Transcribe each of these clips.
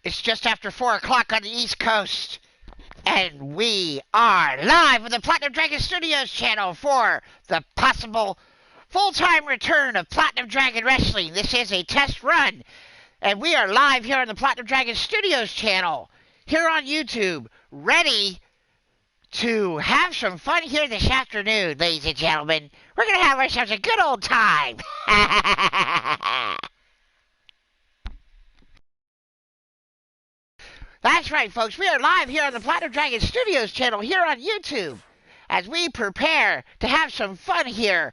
It's just after 4 o'clock on the East Coast, and we are live with the Platinum Dragon Studios channel for the possible full-time return of Platinum Dragon Wrestling. This is a test run, and we are live here on the Platinum Dragon Studios channel, here on YouTube, ready to have some fun here this afternoon, ladies and gentlemen. We're going to have ourselves a good old time. That's right, folks. We are live here on the Platinum Dragon Studios channel here on YouTube as we prepare to have some fun here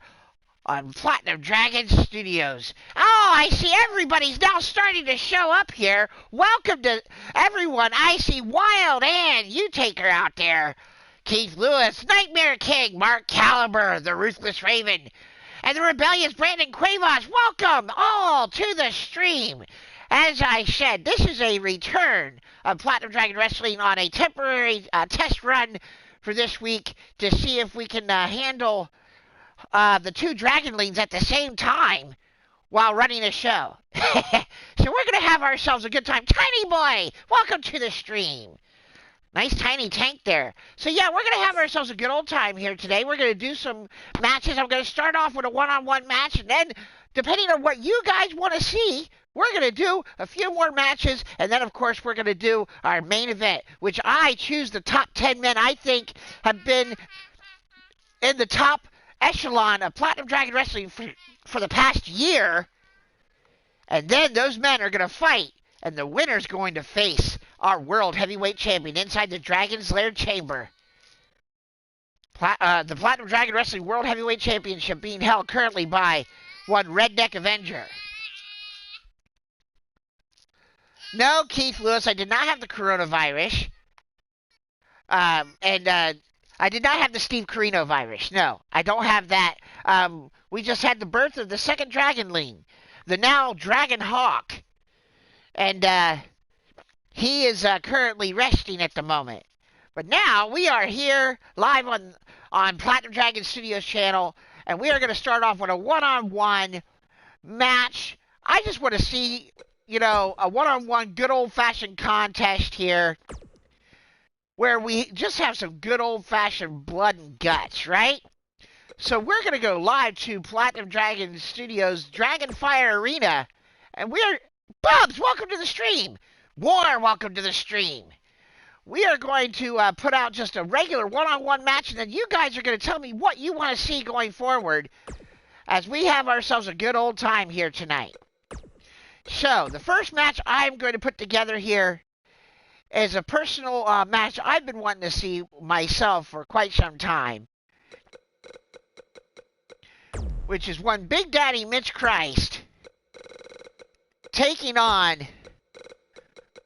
on Platinum Dragon Studios. Oh, I see everybody's now starting to show up here. Welcome to everyone. I see Wild Ann, you take her out there. Keith Lewis, Nightmare King, Mark Caliber, the Ruthless Raven, and the Rebellious Brandon Cuevas. Welcome all to the stream. As I said, this is a return of Platinum Dragon Wrestling on a temporary test run for this week to see if we can handle the two Dragonlings at the same time while running a show. So we're going to have ourselves a good time. Tiny Boy, welcome to the stream. Nice tiny tank there. So yeah, we're going to have ourselves a good old time here today. We're going to do some matches. I'm going to start off with a one-on-one match, and then depending on what you guys want to see, we're going to do a few more matches, and then, of course, we're going to do our main event, which I choose the top 10 men I think have been in the top echelon of Platinum Dragon Wrestling for the past year. And then those men are going to fight, and the winner's going to face our World Heavyweight Champion inside the Dragon's Lair Chamber. The Platinum Dragon Wrestling World Heavyweight Championship being held currently by one Redneck Avenger. No, Keith Lewis, I did not have the coronavirus. And I did not have the Steve Corino virus. No, I don't have that. We just had the birth of the second Dragonling, the now Dragon Hawk. And he is currently resting at the moment. But now we are here live on Platinum Dragon Studios channel, and we are going to start off with a one-on-one match. I just want to see, you know, a one-on-one good old-fashioned contest here where we just have some good old-fashioned blood and guts, right? So we're going to go live to Platinum Dragon Studios Dragonfire Arena, and we're... Bubs, welcome to the stream. War, welcome to the stream. We are going to put out just a regular one-on-one match, and then you guys are going to tell me what you want to see going forward as we have ourselves a good old time here tonight. So, the first match I'm going to put together here is a personal match I've been wanting to see myself for quite some time, which is one Big Daddy Mitch Christ taking on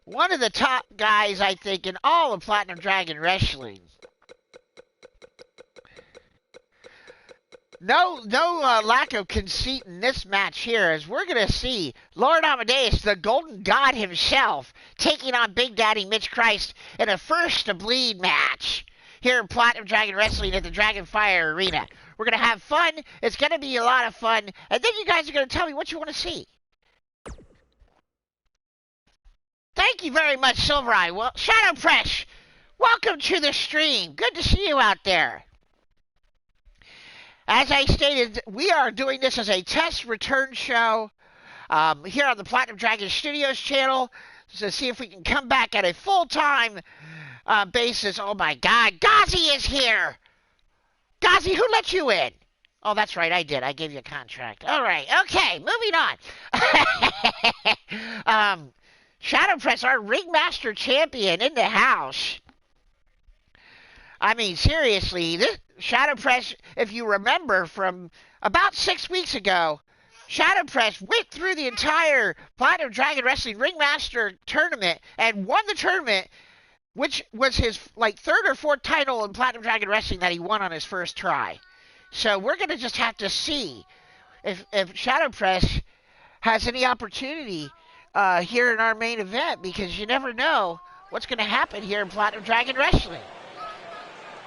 one of the top guys, I think, in all of Platinum Dragon Wrestling. No lack of conceit in this match here, as we're going to see Lord Amadeus, the Golden God himself, taking on Big Daddy Mitch Christ in a First to Bleed match here in Platinum Dragon Wrestling at the Dragonfire Arena. We're going to have fun. It's going to be a lot of fun. And then you guys are going to tell me what you want to see. Thank you very much, Silver Eye. Well, Shadow Press, welcome to the stream. Good to see you out there. As I stated, we are doing this as a test return show here on the Platinum Dragon Studios channel to see if we can come back at a full-time basis. Oh, my God. Ghazi is here. Ghazi, who let you in? Oh, that's right. I did. I gave you a contract. All right. Okay. Moving on. Shadow Press, our Ringmaster Champion in the house. I mean, seriously, this Shadow Press, if you remember from about 6 weeks ago, Shadow Press went through the entire Platinum Dragon Wrestling Ringmaster tournament and won the tournament, which was his third or fourth title in Platinum Dragon Wrestling that he won on his first try. So we're going to just have to see if Shadow Press has any opportunity here in our main event, because you never know what's going to happen here in Platinum Dragon Wrestling.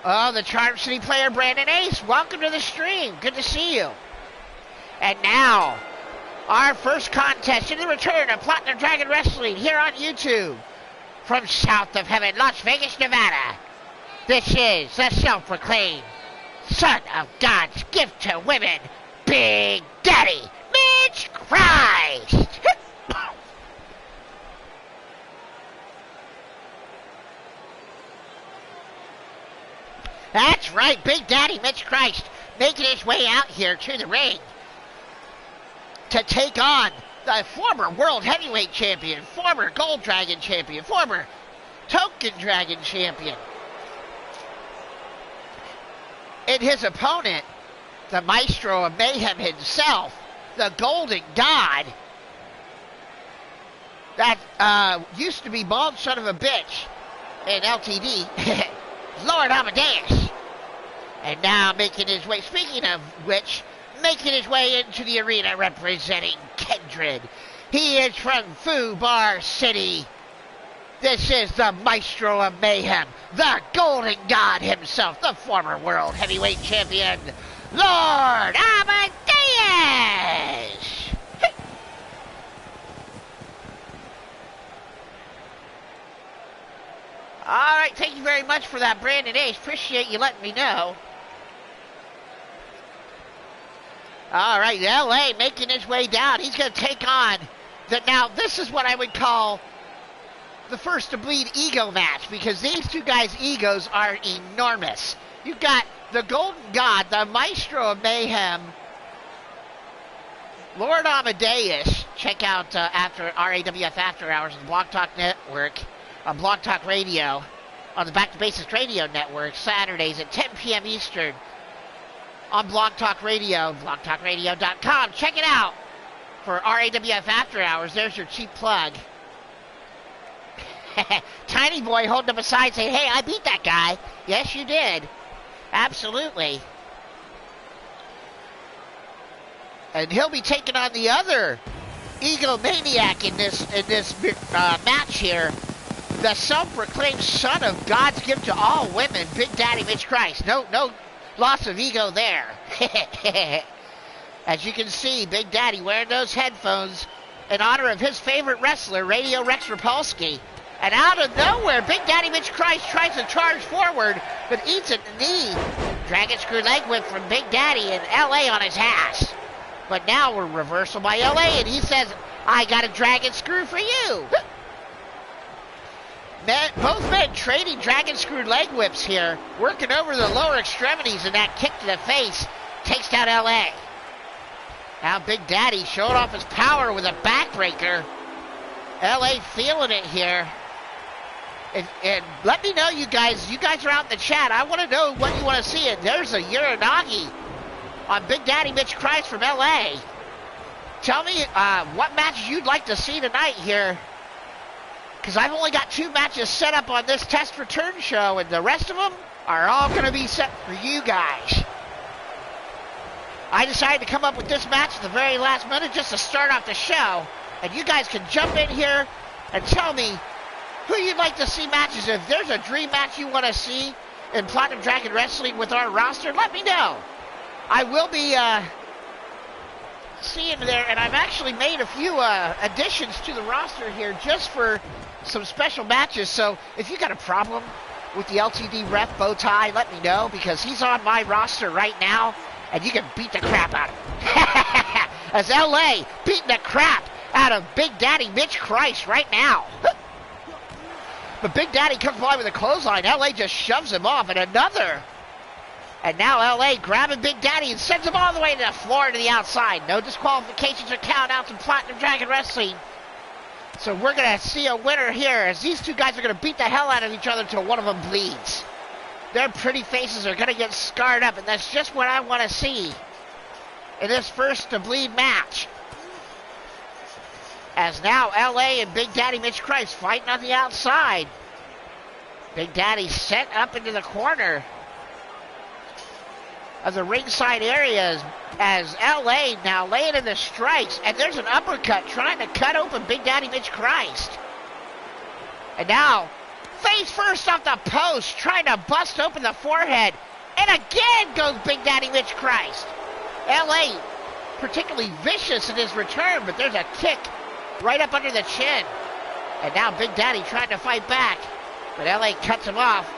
Oh, the Charm City player, Brandon Ace, welcome to the stream. Good to see you. And now, our first contest in the return of Platinum Dragon Wrestling here on YouTube. from south of heaven, Las Vegas, Nevada. This is the self-proclaimed son of God's gift to women, Big Daddy Mitch Christ. That's right, Big Daddy Mitch Christ making his way out here to the ring to take on the former World Heavyweight Champion, former Gold Dragon Champion, former Token Dragon Champion. And his opponent, the Maestro of Mayhem himself, the Golden God, that used to be bald son of a bitch in LTD, Lord Amadeus. And now making his way, speaking of which, making his way into the arena representing Kindred. He is from Foo Bar City. This is the Maestro of Mayhem, the Golden God himself, the former World Heavyweight Champion, Lord Amadeus! All right, thank you very much for that, Brandon Ace. Appreciate you letting me know. All right, LA making his way down. He's going to take on now this is what I would call the first to bleed ego match, because these two guys' egos are enormous. You've got the Golden God, the Maestro of Mayhem, Lord Amadeus. Check out after RAWF After Hours on the Blog Talk Network, on Blog Talk Radio, on the Back to Basics Radio Network, Saturdays at 10 p.m. Eastern on Blog Talk Radio, blogtalkradio.com. Check it out for RAWF After Hours. There's your cheap plug. Tiny Boy holding up a sign saying, hey, I beat that guy. Yes, you did. Absolutely. And he'll be taking on the other egomaniac in this match here. The self-proclaimed son of God's gift to all women, Big Daddy Mitch Christ. No loss of ego there. As you can see, Big Daddy wearing those headphones in honor of his favorite wrestler, Radio Rex Rapolsky. And out of nowhere, Big Daddy Mitch Christ tries to charge forward, but eats a knee. Dragon screw leg whip from Big Daddy and LA on his ass. But now we're reversal by LA, and he says, I got a dragon screw for you. Both men trading dragon screw leg whips here, working over the lower extremities, and that kick to the face takes down LA. Now Big Daddy showing off his power with a backbreaker. LA feeling it here. And let me know, you guys are out in the chat. I want to know what you want to see. And there's a Uranagi on Big Daddy Mitch Christ from LA. Tell me what matches you'd like to see tonight here, because I've only got 2 matches set up on this test return show, and the rest of them are all going to be set for you guys. I decided to come up with this match at the very last minute just to start off the show, and you guys can jump in here and tell me who you'd like to see matches. If there's a dream match you want to see in Platinum Dragon Wrestling with our roster, let me know. I will be seeing there, and I've actually made a few additions to the roster here just for some special matches. So if you got a problem with the LTD ref bow tie, let me know, because he's on my roster right now, and you can beat the crap out of him. As LA beating the crap out of Big Daddy Mitch Christ right now. But Big Daddy comes by with a clothesline. LA just shoves him off, and another. And now LA grabbing Big Daddy and sends him all the way to the floor to the outside. No disqualifications or countouts in Platinum Dragon Wrestling. So we're going to see a winner here, as these two guys are going to beat the hell out of each other until one of them bleeds. Their pretty faces are going to get scarred up, and that's just what I want to see in this first to bleed match. As now LA and Big Daddy Mitch Christ fighting on the outside. Big Daddy set up into the corner of the ringside area as LA now laying in the strikes, and there's an uppercut trying to cut open Big Daddy Mitch Christ. And now face first off the post, trying to bust open the forehead, and again goes Big Daddy Mitch Christ. LA particularly vicious in his return, but there's a kick right up under the chin. And now Big Daddy trying to fight back. But LA cuts him off.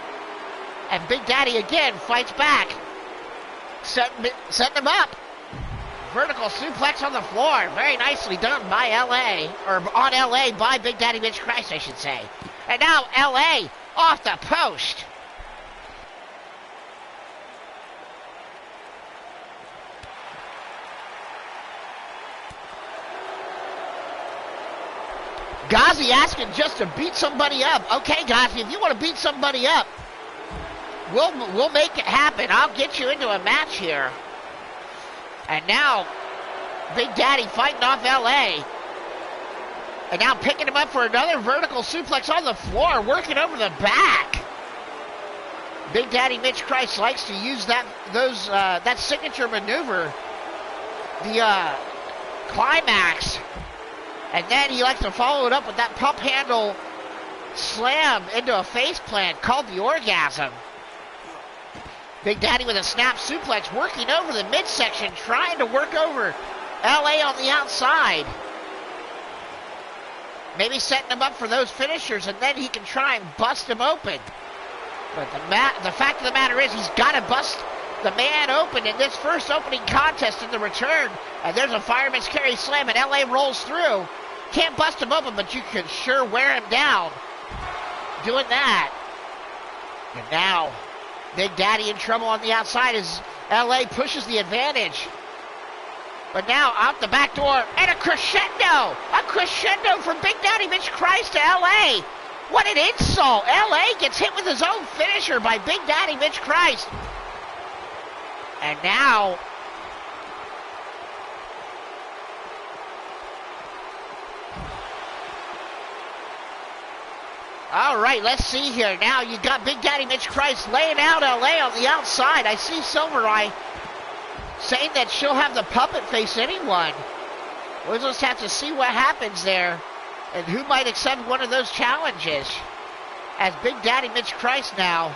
And Big Daddy again fights back. Setting him up. Vertical suplex on the floor. Very nicely done by LA. Or on LA by Big Daddy Mitch Christ, I should say. And now LA off the post. Ghazi asking just to beat somebody up. Okay, Ghazi, if you want to beat somebody up, we'll make it happen. I'll get you into a match here. And now, Big Daddy fighting off LA. And now picking him up for another vertical suplex on the floor, working over the back. Big Daddy Mitch Christ likes to use that signature maneuver, the climax. And then he likes to follow it up with that pump handle slam into a face plant called the orgasm. Big Daddy with a snap suplex working over the midsection, trying to work over LA on the outside. Maybe setting him up for those finishers, and then he can try and bust him open. But the fact of the matter is he's got to bust the man open in this first opening contest in the return. And there's a fireman's carry slam, and LA rolls through. Can't bust him open, but you can sure wear him down doing that. And now, Big Daddy in trouble on the outside as LA pushes the advantage. But now out the back door, and a crescendo! A crescendo from Big Daddy Mitch Christ to LA! What an insult! LA gets hit with his own finisher by Big Daddy Mitch Christ. And now, all right, let's see here. Now you got Big Daddy Mitch Christ laying out LA on the outside. I see Silver Eye saying that she'll have the puppet face anyone. We'll just have to see what happens there and who might accept one of those challenges. As Big Daddy Mitch Christ now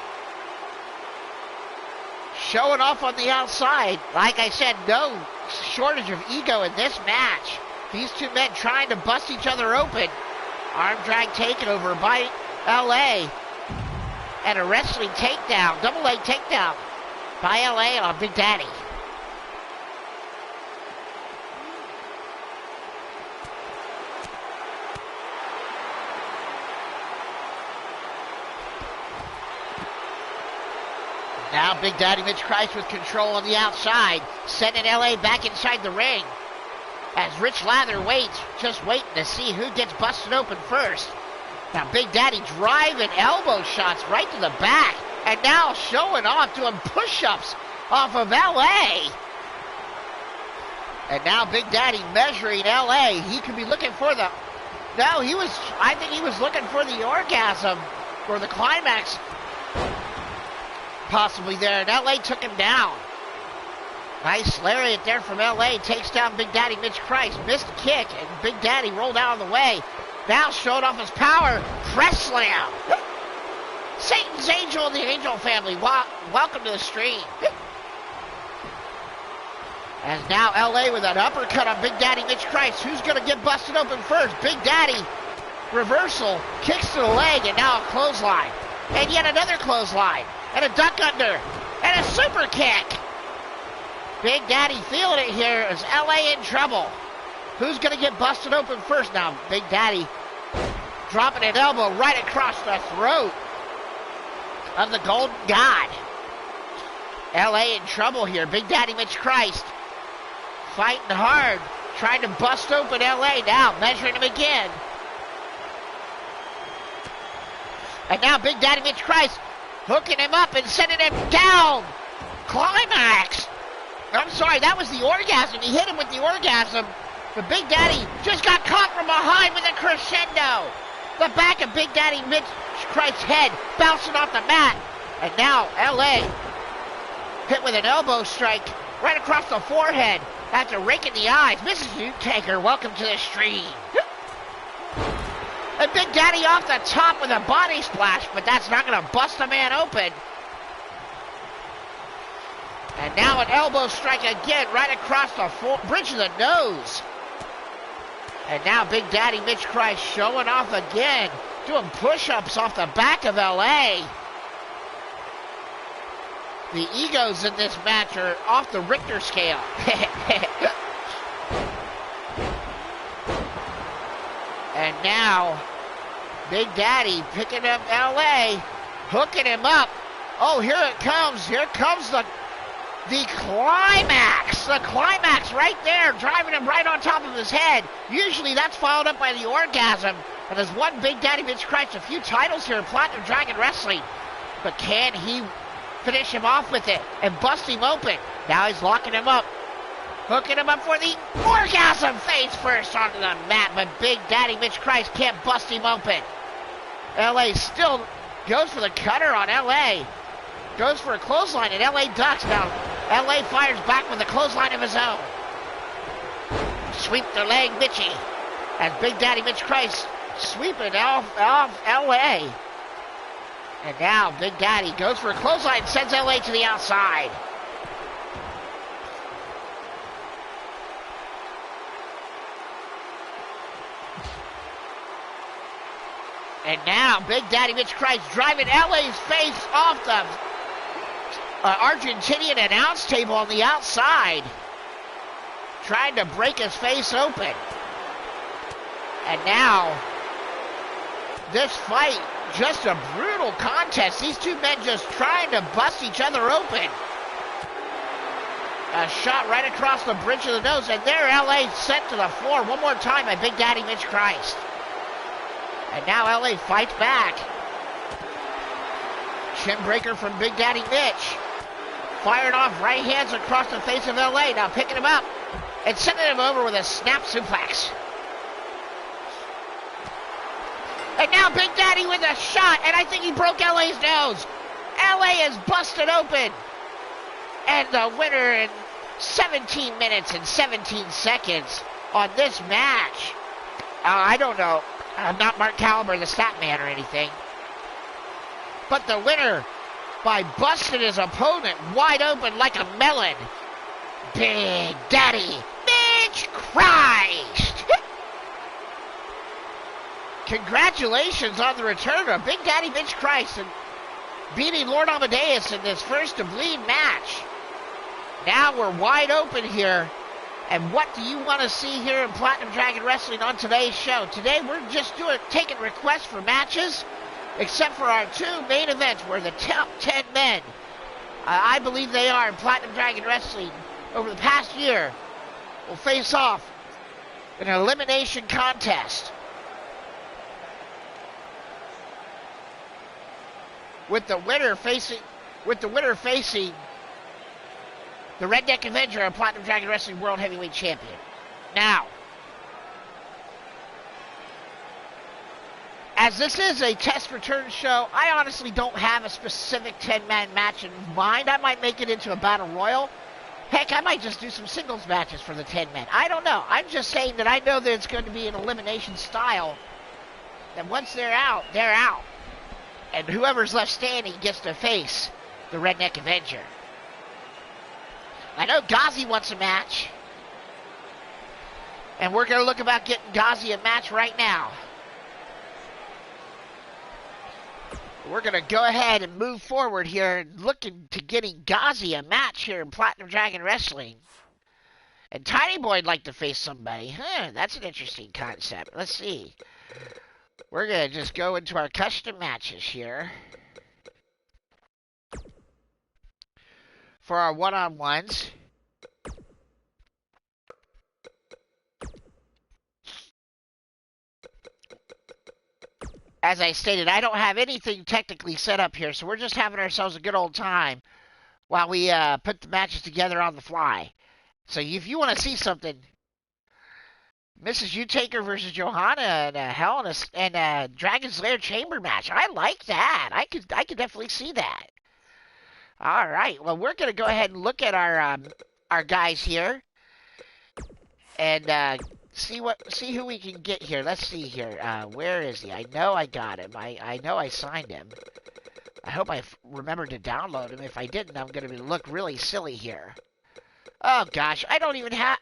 showing off on the outside. Like I said, no shortage of ego in this match. These two men trying to bust each other open. Arm drag taken over by LA. And a wrestling takedown, double leg takedown by LA on Big Daddy. Now Big Daddy Mitch Christ with control on the outside, sending LA back inside the ring. As Rich Lather waits, just waiting to see who gets busted open first. Now Big Daddy driving elbow shots right to the back, and now showing off, doing push-ups off of LA. And now Big Daddy measuring LA. He could be looking for the... No, I think he was looking for the orgasm, or the climax, possibly there, and LA took him down. Nice lariat there from LA, takes down Big Daddy Mitch Christ, missed a kick, and Big Daddy rolled out of the way. Now showed off his power, press slam. Satan's Angel and the Angel family, welcome to the stream. As now LA with an uppercut on Big Daddy Mitch Christ. Who's going to get busted open first? Big Daddy, reversal, kicks to the leg, and now a clothesline. And yet another clothesline. And a duck under, and a super kick. Big Daddy feeling it here as LA in trouble. Who's going to get busted open first now? Big Daddy dropping an elbow right across the throat of the Golden God. LA in trouble here. Big Daddy Mitch Christ fighting hard, trying to bust open LA now, measuring him again. And now Big Daddy Mitch Christ hooking him up and sending him down. Climax. I'm sorry, that was the orgasm. He hit him with the orgasm. But Big Daddy just got caught from behind with a crescendo. The back of Big Daddy Mitch Christ's head bouncing off the mat. And now LA hit with an elbow strike right across the forehead after raking the eyes. Mrs. Newtaker, welcome to the stream. And Big Daddy off the top with a body splash, but that's not going to bust a man open. And now an elbow strike again right across the bridge of the nose. And now Big Daddy Mitch Christ showing off again, doing push-ups off the back of LA. The egos in this match are off the Richter scale. And now, Big Daddy picking up LA, hooking him up. Oh, here it comes. Here comes the climax. The climax right there, driving him right on top of his head. Usually that's followed up by the orgasm. And there's one Big Daddy Mitch Christ, a few titles here in Platinum Dragon Wrestling. But can he finish him off with it and bust him open? Now he's locking him up, hooking him up for the orgasm, face first onto the mat. But Big Daddy Mitch Christ can't bust him open. LA still goes for the cutter on LA. Goes for a clothesline and LA ducks. Now LA fires back with a clothesline of his own. Sweep the leg, Mitchie. As Big Daddy Mitch Christ sweeping off LA. And now Big Daddy goes for a clothesline and sends LA to the outside. And now Big Daddy Mitch Christ driving LA's face off the Argentinian announce table on the outside. Trying to break his face open. And now, this fight, just a brutal contest. These two men just trying to bust each other open. A shot right across the bridge of the nose, and there LA sent to the floor one more time by Big Daddy Mitch Christ. And now LA fights back. Chin breaker from Big Daddy Mitch. Firing off right hands across the face of LA. Now picking him up and sending him over with a snap suplex. And now Big Daddy with a shot, and I think he broke LA's nose. LA is busted open. And the winner in 17 minutes and 17 seconds on this match. I don't know. I'm not Mark Caliber, the stat man or anything. But the winner by busting his opponent wide open like a melon. Big Daddy Mitch Christ. Congratulations on the return of Big Daddy Mitch Christ and beating Lord Amadeus in this first to bleed match. Now we're wide open here. And what do you want to see here in Platinum Dragon Wrestling on today's show? Today we're just taking requests for matches, except for our two main events where the top 10 men, I believe they are in Platinum Dragon Wrestling over the past year, will face off in an elimination contest. With the winner facing the Redneck Avenger and Platinum Dragon Wrestling World Heavyweight Champion. Now, as this is a test return show, I honestly don't have a specific 10-man match in mind. I might make it into a battle royal. Heck, I might just do some singles matches for the 10 men. I don't know. I'm just saying that I know that it's going to be an elimination style. And once they're out, they're out. And whoever's left standing gets to face the Redneck Avenger. I know Ghazi wants a match. And we're going to look about getting Ghazi a match right now. We're going to go ahead and move forward here and looking to getting Ghazi a match here in Platinum Dragon Wrestling. And Tiny Boy'd like to face somebody. That's an interesting concept. Let's see. We're going to just go into our custom matches here. For our one-on-ones. As I stated, I don't have anything technically set up here, so we're just having ourselves a good old time while we put the matches together on the fly. So if you want to see something, Mrs. U-Taker versus Johanna and Hell and a Dragon's Lair Chamber match. I like that. I could definitely see that. All right. Well, we're going to go ahead and look at our guys here and see who we can get here. Let's see here. Where is he? I know I got him. I know I signed him. I hope I remembered to download him. If I didn't, I'm going to look really silly here. Oh gosh, I don't even have.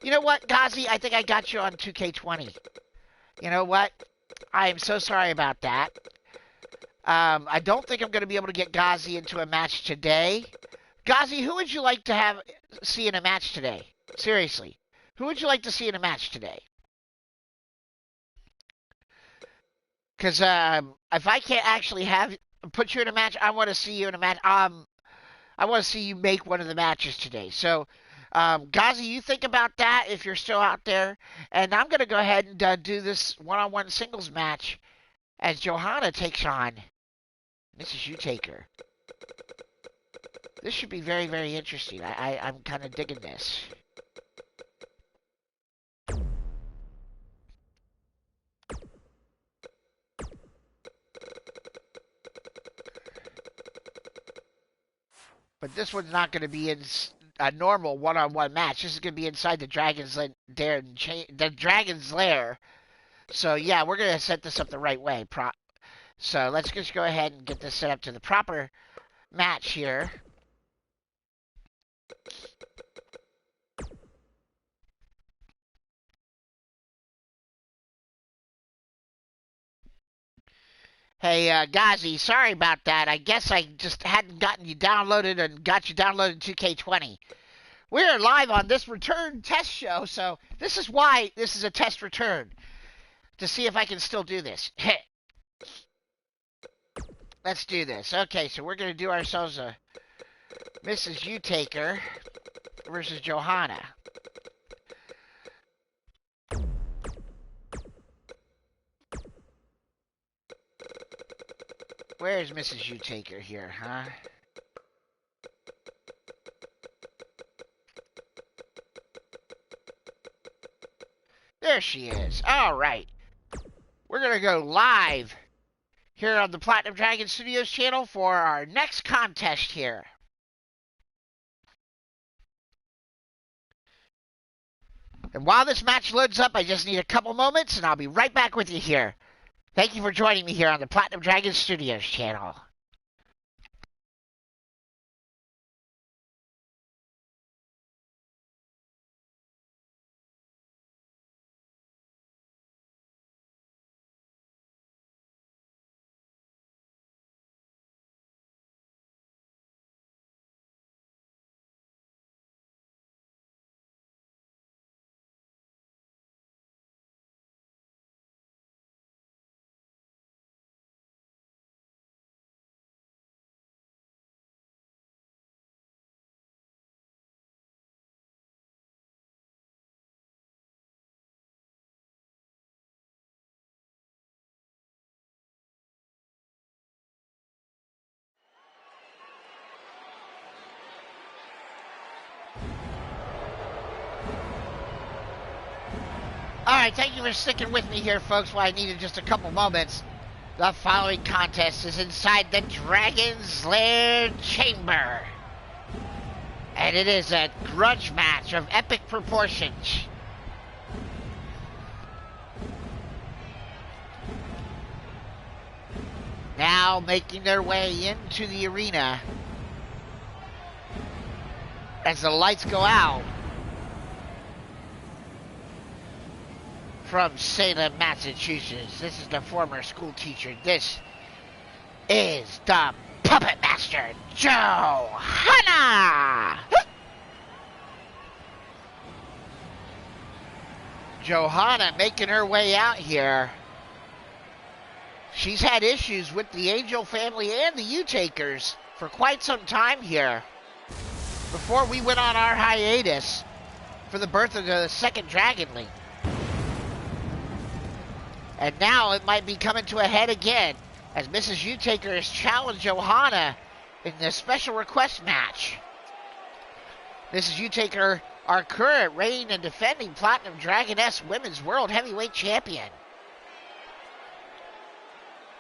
You know what, Gazi? I think I got you on 2K20. You know what? I am so sorry about that. I don't think I'm going to be able to get Gazi into a match today. Gazi, who would you like to see in a match today? Seriously. Who would you like to see in a match today? Because if I can't actually put you in a match, I want to see you in a match. I want to see you make one of the matches today. So, Gazi, you think about that if you're still out there. And I'm going to go ahead and do this one-on-one singles match as Johanna takes on Mrs. U-Taker. This should be very, very interesting. I'm kind of digging this. But this one's not going to be in a normal one-on-one match. This is going to be inside the Dragon's Lair. So, yeah, we're going to set this up the right way. So, let's just go ahead and get this set up to the proper match here. Hey, Gazi, sorry about that. I guess I just hadn't gotten you downloaded and got you downloaded 2K20. We're live on this return test show, so this is why this is a test return. To see if I can still do this. Let's do this. Okay, so we're going to do ourselves a Mrs. U-Taker versus Johanna. Where's Mrs. U-Taker here, huh? There she is. All right. We're going to go live here on the Platinum Dragon Studios channel for our next contest here. And while this match loads up, I just need a couple moments, and I'll be right back with you here. Thank you for joining me here on the Platinum Dragon Studios channel. Alright, thank you for sticking with me here, folks, while I needed just a couple moments. The following contest is inside the Dragon's Lair Chamber. And it is a grudge match of epic proportions. Now making their way into the arena as the lights go out. From Salem, Massachusetts, this is the former school teacher. This is the Puppet Master, Johanna! Johanna making her way out here. She's had issues with the Angel family and the U-Takers for quite some time here. Before we went on our hiatus for the birth of the second Dragonling. And now it might be coming to a head again as Mrs. U-Taker has challenged Johanna in this special request match. Mrs. U-Taker, our current reigning and defending Platinum Dragoness Women's World Heavyweight Champion.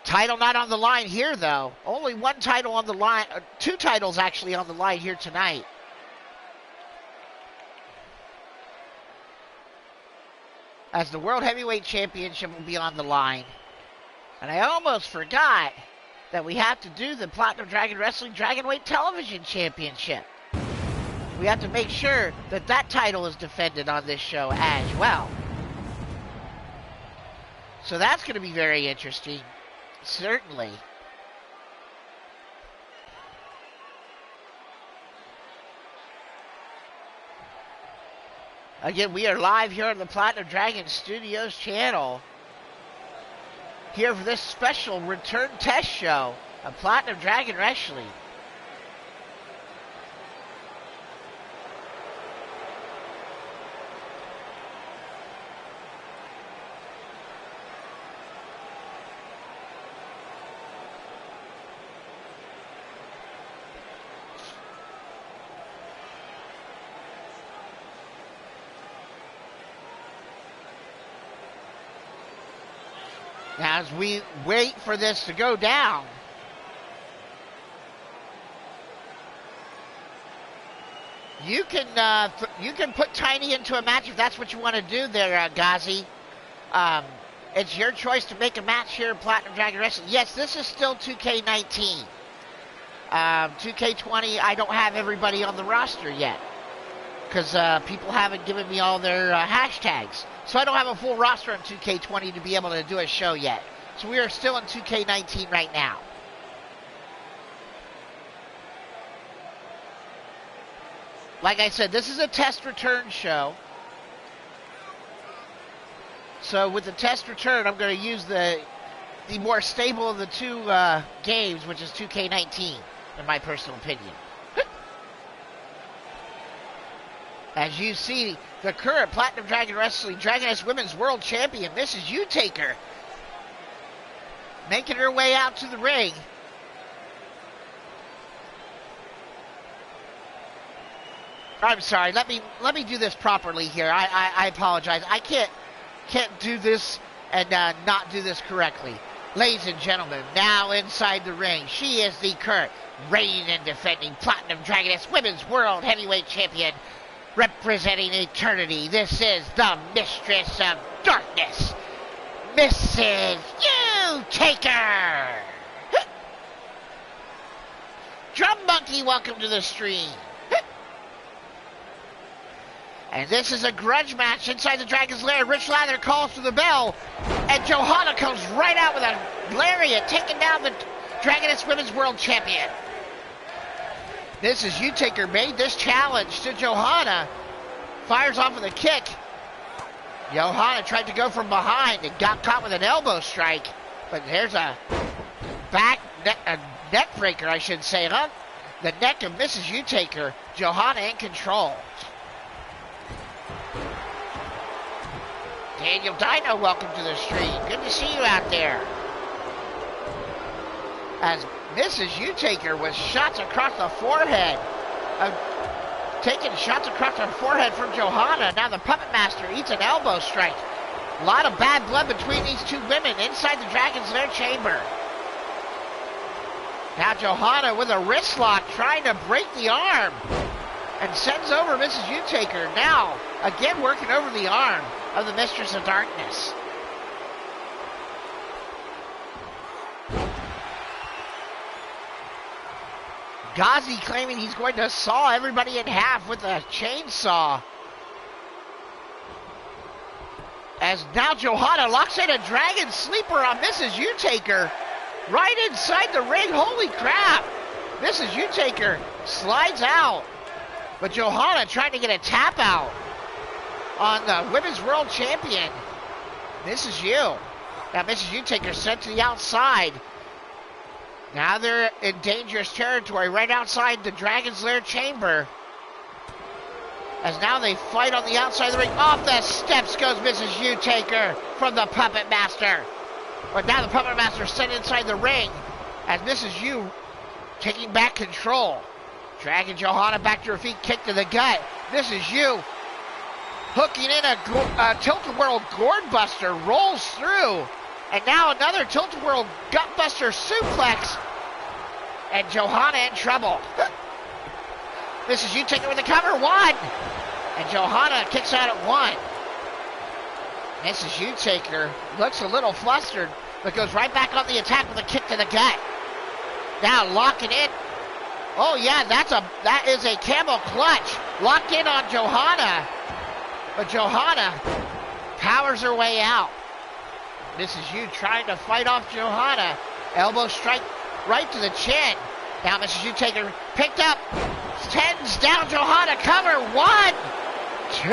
Title not on the line here, though. Only one title on the line, two titles actually on the line here tonight. As the World Heavyweight Championship will be on the line. And I almost forgot that we have to do the Platinum Dragon Wrestling Dragonweight Television Championship. we have to make sure that that title is defended on this show as well. So that's going to be very interesting, certainly. Again, we are live here on the Platinum Dragon Studios channel, here for this special return test show of Platinum Dragon Wrestling. Now, as we wait for this to go down, you can put Tiny into a match if that's what you want to do there, Ghazi. It's your choice to make a match here at Platinum Dragon Wrestling. Yes, this is still 2K19. 2K20, I don't have everybody on the roster yet, because people haven't given me all their hashtags. So I don't have a full roster on 2K20 to be able to do a show yet. So we are still in 2K19 right now. Like I said, this is a test return show. So with the test return, I'm going to use the more stable of the two games, which is 2K19, in my personal opinion. As you see, the current Platinum Dragon Wrestling Dragoness Women's World Champion, Mrs. Utaker, making her way out to the ring. I'm sorry, let me do this properly here. I apologize. I can't do this and not do this correctly. Ladies and gentlemen, now inside the ring, she is the current reigning and defending Platinum Dragoness Women's World Heavyweight Champion, representing eternity. This is the Mistress of Darkness, Mrs. Utaker. Drum Monkey, welcome to the stream. And this is a grudge match inside the Dragon's Lair. Rich Lather calls for the bell, and Johanna comes right out with a lariat, taking down the Dragoness Women's World Champion. Mrs. Utaker made this challenge to Johanna. Fires off with a kick. Johanna tried to go from behind and got caught with an elbow strike. But there's a neck breaker, I should say, huh? The neck of Mrs. Utaker. Johanna in control. Daniel Dino, welcome to the stream. Good to see you out there. As Mrs. Utaker with shots across the forehead. Taking shots across her forehead from Johanna. Now the Puppet Master eats an elbow strike. A lot of bad blood between these two women inside the Dragon's Lair chamber. Now Johanna with a wrist lock trying to break the arm. And sends over Mrs. Utaker. Now, again working over the arm of the Mistress of Darkness. Ghazi claiming he's going to saw everybody in half with a chainsaw. As now Johanna locks in a Dragon Sleeper on Mrs. Utaker. Right inside the ring. Holy crap. Mrs. Utaker slides out. But Johanna trying to get a tap out on the Women's World Champion, Mrs. U. Now Mrs. Utaker sent to the outside. Now they're in dangerous territory right outside the Dragon's Lair chamber. As now they fight on the outside of the ring. Off the steps goes Mrs. Utaker from the Puppet Master. But now the Puppet Master sent inside the ring as Mrs. U taking back control. Dragging Johanna back to her feet, kick to the gut. Mrs. U hooking in a Tilt-A-Whirl Gourd Buster, rolls through. And now another Tilt-A-Whirl Gutbuster suplex. And Johanna in trouble. Mrs. Utaker with the cover, one. And Johanna kicks out at one. Mrs. Utaker looks a little flustered, but goes right back on the attack with a kick to the gut. Now locking in Oh yeah, that is a camel clutch. Locked in on Johanna. But Johanna powers her way out. Mrs. U trying to fight off Johanna. Elbow strike right to the chin. Now Mrs. U taker picked up. Tens down Johanna. Cover. 1, 2.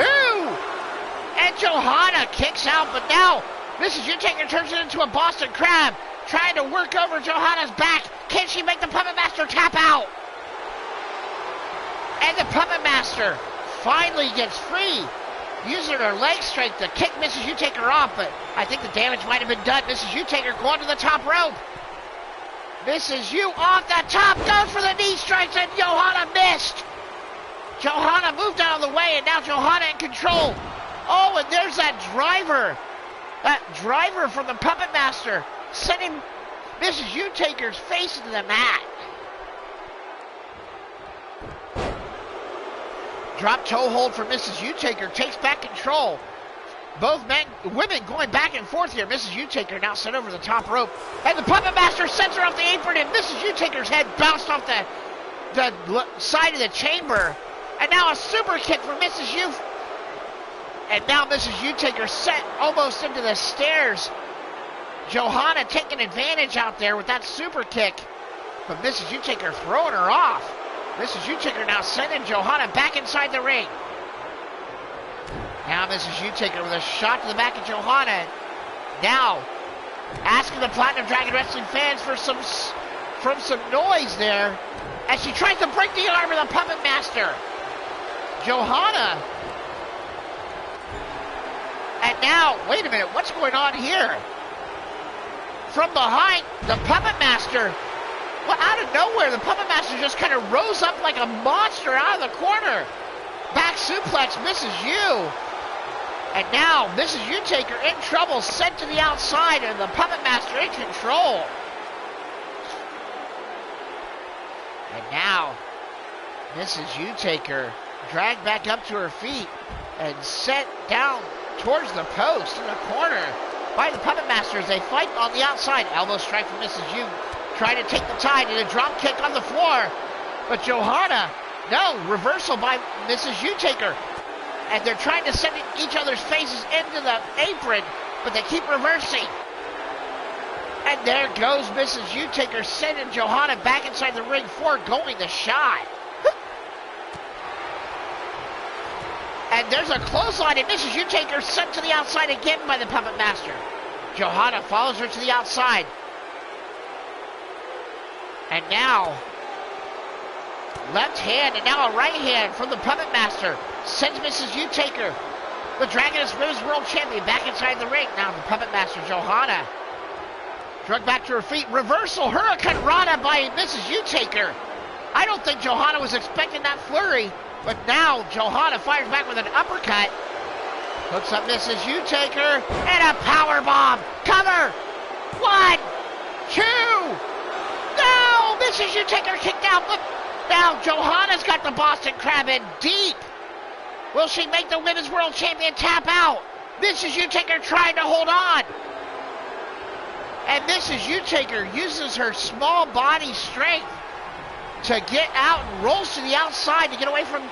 And Johanna kicks out. But now Mrs. U taker turns it into a Boston Crab. Trying to work over Johanna's back. Can she make the Puppet Master tap out? And the Puppet Master finally gets free. Using her leg strength to kick Mrs. U-Taker off, but I think the damage might have been done. Mrs. U-Taker going to the top rope. Mrs. U off the top, goes for the knee strikes, and Johanna missed. Johanna moved out of the way, and now Johanna in control. Oh, and there's that driver. That driver from the Puppet Master, sending Mrs. U-Taker's face into the mat. Drop toe hold for Mrs. U-Taker, takes back control. Both women going back and forth here. Mrs. U-Taker now sent over the top rope. And the Puppet Master sends her off the apron, and Mrs. U-Taker's head bounced off the side of the chamber. And now a super kick for Mrs. U. And now Mrs. U-Taker sent almost into the stairs. Johanna taking advantage out there with that super kick. But Mrs. U-Taker throwing her off. Mrs. U-Taker now sending Johanna back inside the ring. Now Mrs. U-Taker with a shot to the back of Johanna. Now asking the Platinum Dragon Wrestling fans for some noise there as she tries to break the arm of the Puppet Master. Johanna. And now, wait a minute, what's going on here? From behind, the Puppet Master. Well, out of nowhere, the Puppet Master just kind of rose up like a monster out of the corner. Back suplex, Mrs. U. And now, Mrs. U-Taker in trouble, sent to the outside, and the Puppet Master in control. And now, Mrs. U-Taker dragged back up to her feet and sent down towards the post in the corner by the Puppet Master as they fight on the outside. Elbow strike from Mrs. U. Trying to take the tide and a drop kick on the floor. But Johanna, no, reversal by Mrs. U-Taker. And they're trying to send each other's faces into the apron, but they keep reversing. And there goes Mrs. U-Taker sending Johanna back inside the ring, foregoing the shot. And there's a clothesline, and Mrs. U-Taker sent to the outside again by the Puppet Master. Johanna follows her to the outside. And now, left hand and now a right hand from the Puppet Master sends Mrs. U-Taker, the Dragoness Women's World Champion, back inside the ring. Now the Puppet Master, Johanna, drug back to her feet. Reversal Hurricane Rana by Mrs. U-Taker. I don't think Johanna was expecting that flurry, but now Johanna fires back with an uppercut. Hooks up Mrs. U-Taker and a power bomb. Cover. 1, 2. No, Mrs. U-Taker kicked out, but now Johanna's got the Boston Crab in deep. Will she make the Women's World Champion tap out? Mrs. U-Taker trying to hold on. And Mrs. U-Taker uses her small body strength to get out and rolls to the outside to get away from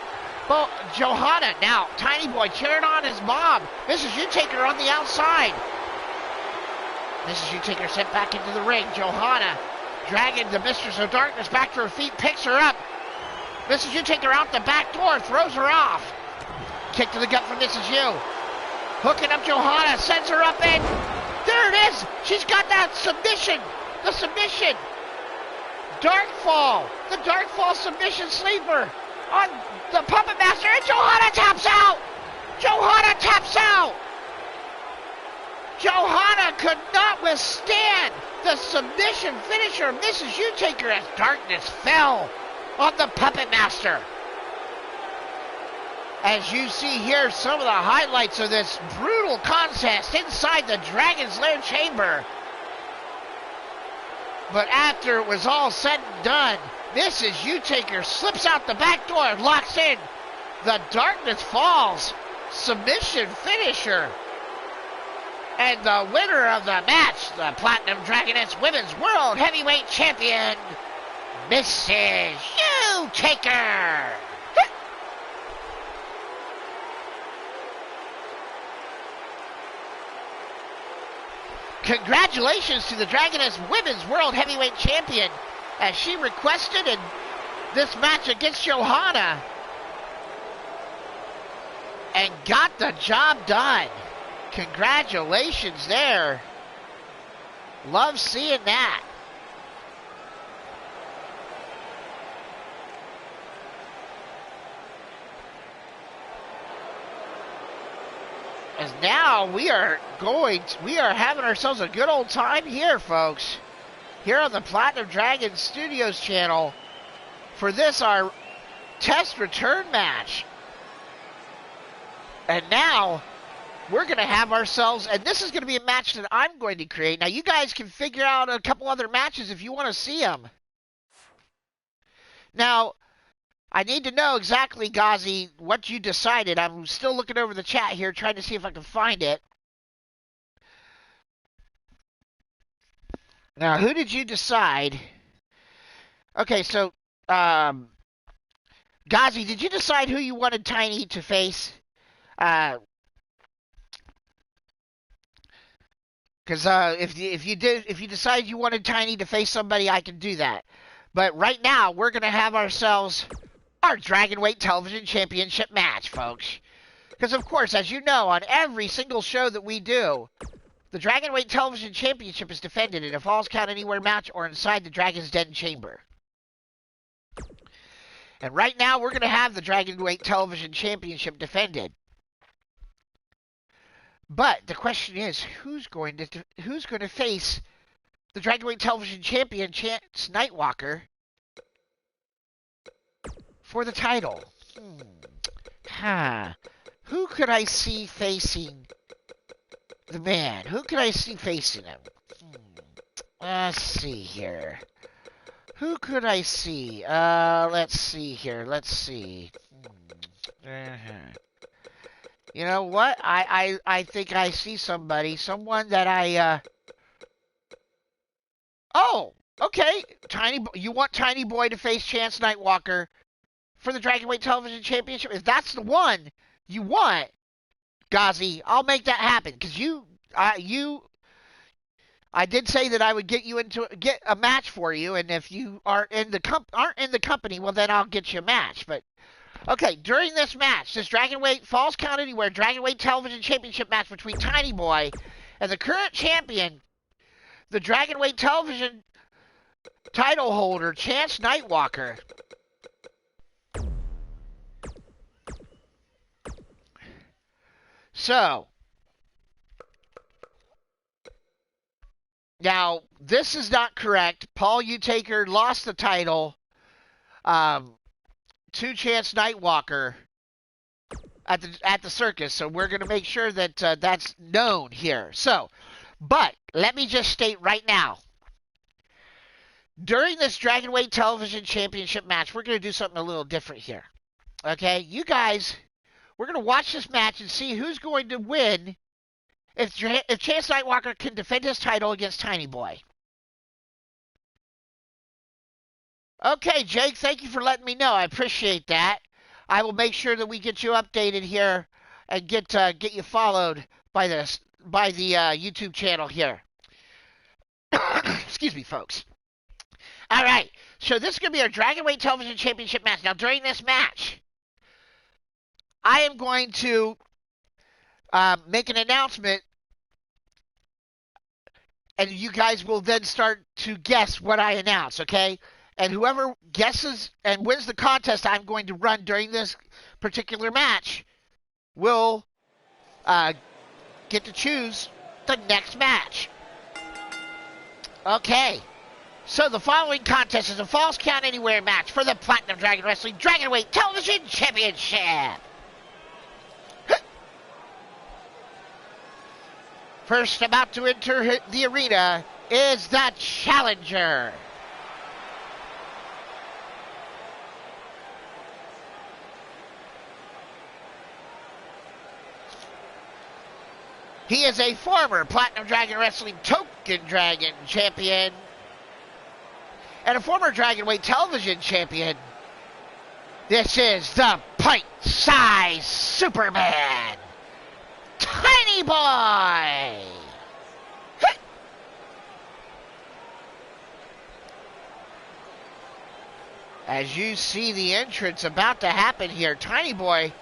Johanna. Now, Tiny Boy cheering on his mom. Mrs. U-Taker on the outside. Mrs. U-Taker sent back into the ring. Johanna dragging the Mistress of Darkness back to her feet, picks her up. Mrs. U-Taker out the back door, throws her off. Kick to the gut from Mrs. U. Hooking up Johanna, sends her up in. There it is. She's got that submission. The submission. Dark Fall. The Dark Fall submission sleeper on the Puppet Master. And Johanna taps out. Johanna taps out. Johanna could not withstand the submission finisher of Mrs. U-Taker as darkness fell on the Puppet Master. As you see here, some of the highlights of this brutal contest inside the Dragon's Lair chamber. But after it was all said and done, Mrs. U-Taker slips out the back door and locks in the Darkness Falls submission finisher. And the winner of the match, the Platinum Dragoness Women's World Heavyweight Champion, Mrs. U. Taker. Congratulations to the Dragoness Women's World Heavyweight Champion, as she requested in this match against Johanna and got the job done. Congratulations there. Love seeing that. As now we are having ourselves a good old time here, folks, here on the Platinum Dragon Studios channel for this, our test return match. And now we're going to have ourselves, and this is going to be a match that I'm going to create. Now, you guys can figure out a couple other matches if you want to see them. Now, I need to know exactly, Gazi, what you decided. I'm still looking over the chat here, trying to see if I can find it. Now, who did you decide? Okay, so, Gazi, did you decide who you wanted Tiny to face? Because if you decide you wanted Tiny to face somebody, I can do that. But right now, we're going to have ourselves our Dragonweight Television Championship match, folks. Because, of course, as you know, on every single show that we do, the Dragonweight Television Championship is defended in a Falls Count Anywhere match or inside the Dragon's Den chamber. And right now, we're going to have the Dragonweight Television Championship defended. But the question is, who's going to face the Dragonweight Television Champion, Chance Nightwalker, for the title? Who could I see facing the man? Who could I see facing him? Let's see here. Who could I see? Let's see here. Let's see. You know what? I think I see somebody. Someone that I, Oh! Okay. You want Tiny Boy to face Chance Nightwalker for the Dragonweight Television Championship? If that's the one you want, Gazi, I'll make that happen. Because I did say that I would get a match for you, and if you aren't in the company, well, then I'll get you a match. But okay, during this match, this Dragonweight Falls Count Anywhere Dragonweight Television Championship match between Tiny Boy and the current champion, the Dragonweight Television title holder, Chance Nightwalker. So, now, this is not correct. Paul Utaker lost the title to Chance Nightwalker at the circus, so we're going to make sure that that's known here. So, but let me just state right now, during this Dragonweight Television Championship match, we're going to do something a little different here. Okay, you guys, we're going to watch this match and see who's going to win if Chance Nightwalker can defend his title against Tiny Boy. Okay, Jake, thank you for letting me know. I appreciate that. I will make sure that we get you updated here and get you followed by the YouTube channel here. Excuse me, folks. All right, so this is going to be our Dragonweight Television Championship match. Now, during this match, I am going to make an announcement, and you guys will then start to guess what I announce, okay? And whoever guesses and wins the contest I'm going to run during this particular match will get to choose the next match. Okay. So the following contest is a Falls Count Anywhere match for the Platinum Dragon Wrestling Dragonweight Television Championship. First about to enter the arena is the challenger. He is a former Platinum Dragon Wrestling Token Dragon champion and a former Dragonweight Television champion This is the pint-sized Superman, Tiny Boy. As you see the entrance about to happen here, Tiny Boy,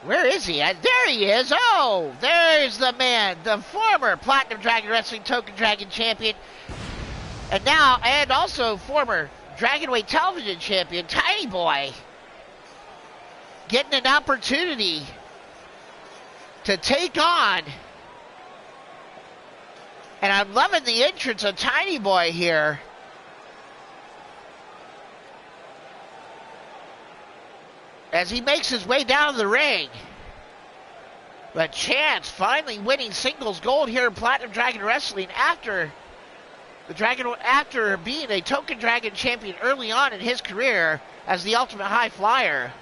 where is he? There he is. Oh, there's the man, the former Platinum Dragon Wrestling Token Dragon Champion, and also former Dragonweight Television Champion, Tiny Boy, getting an opportunity to take on. And I'm loving the entrance of Tiny Boy here. As he makes his way down to the ring. But Chance finally winning singles gold here in Platinum Dragon Wrestling after being a Token Dragon champion early on in his career as the Ultimate High Flyer.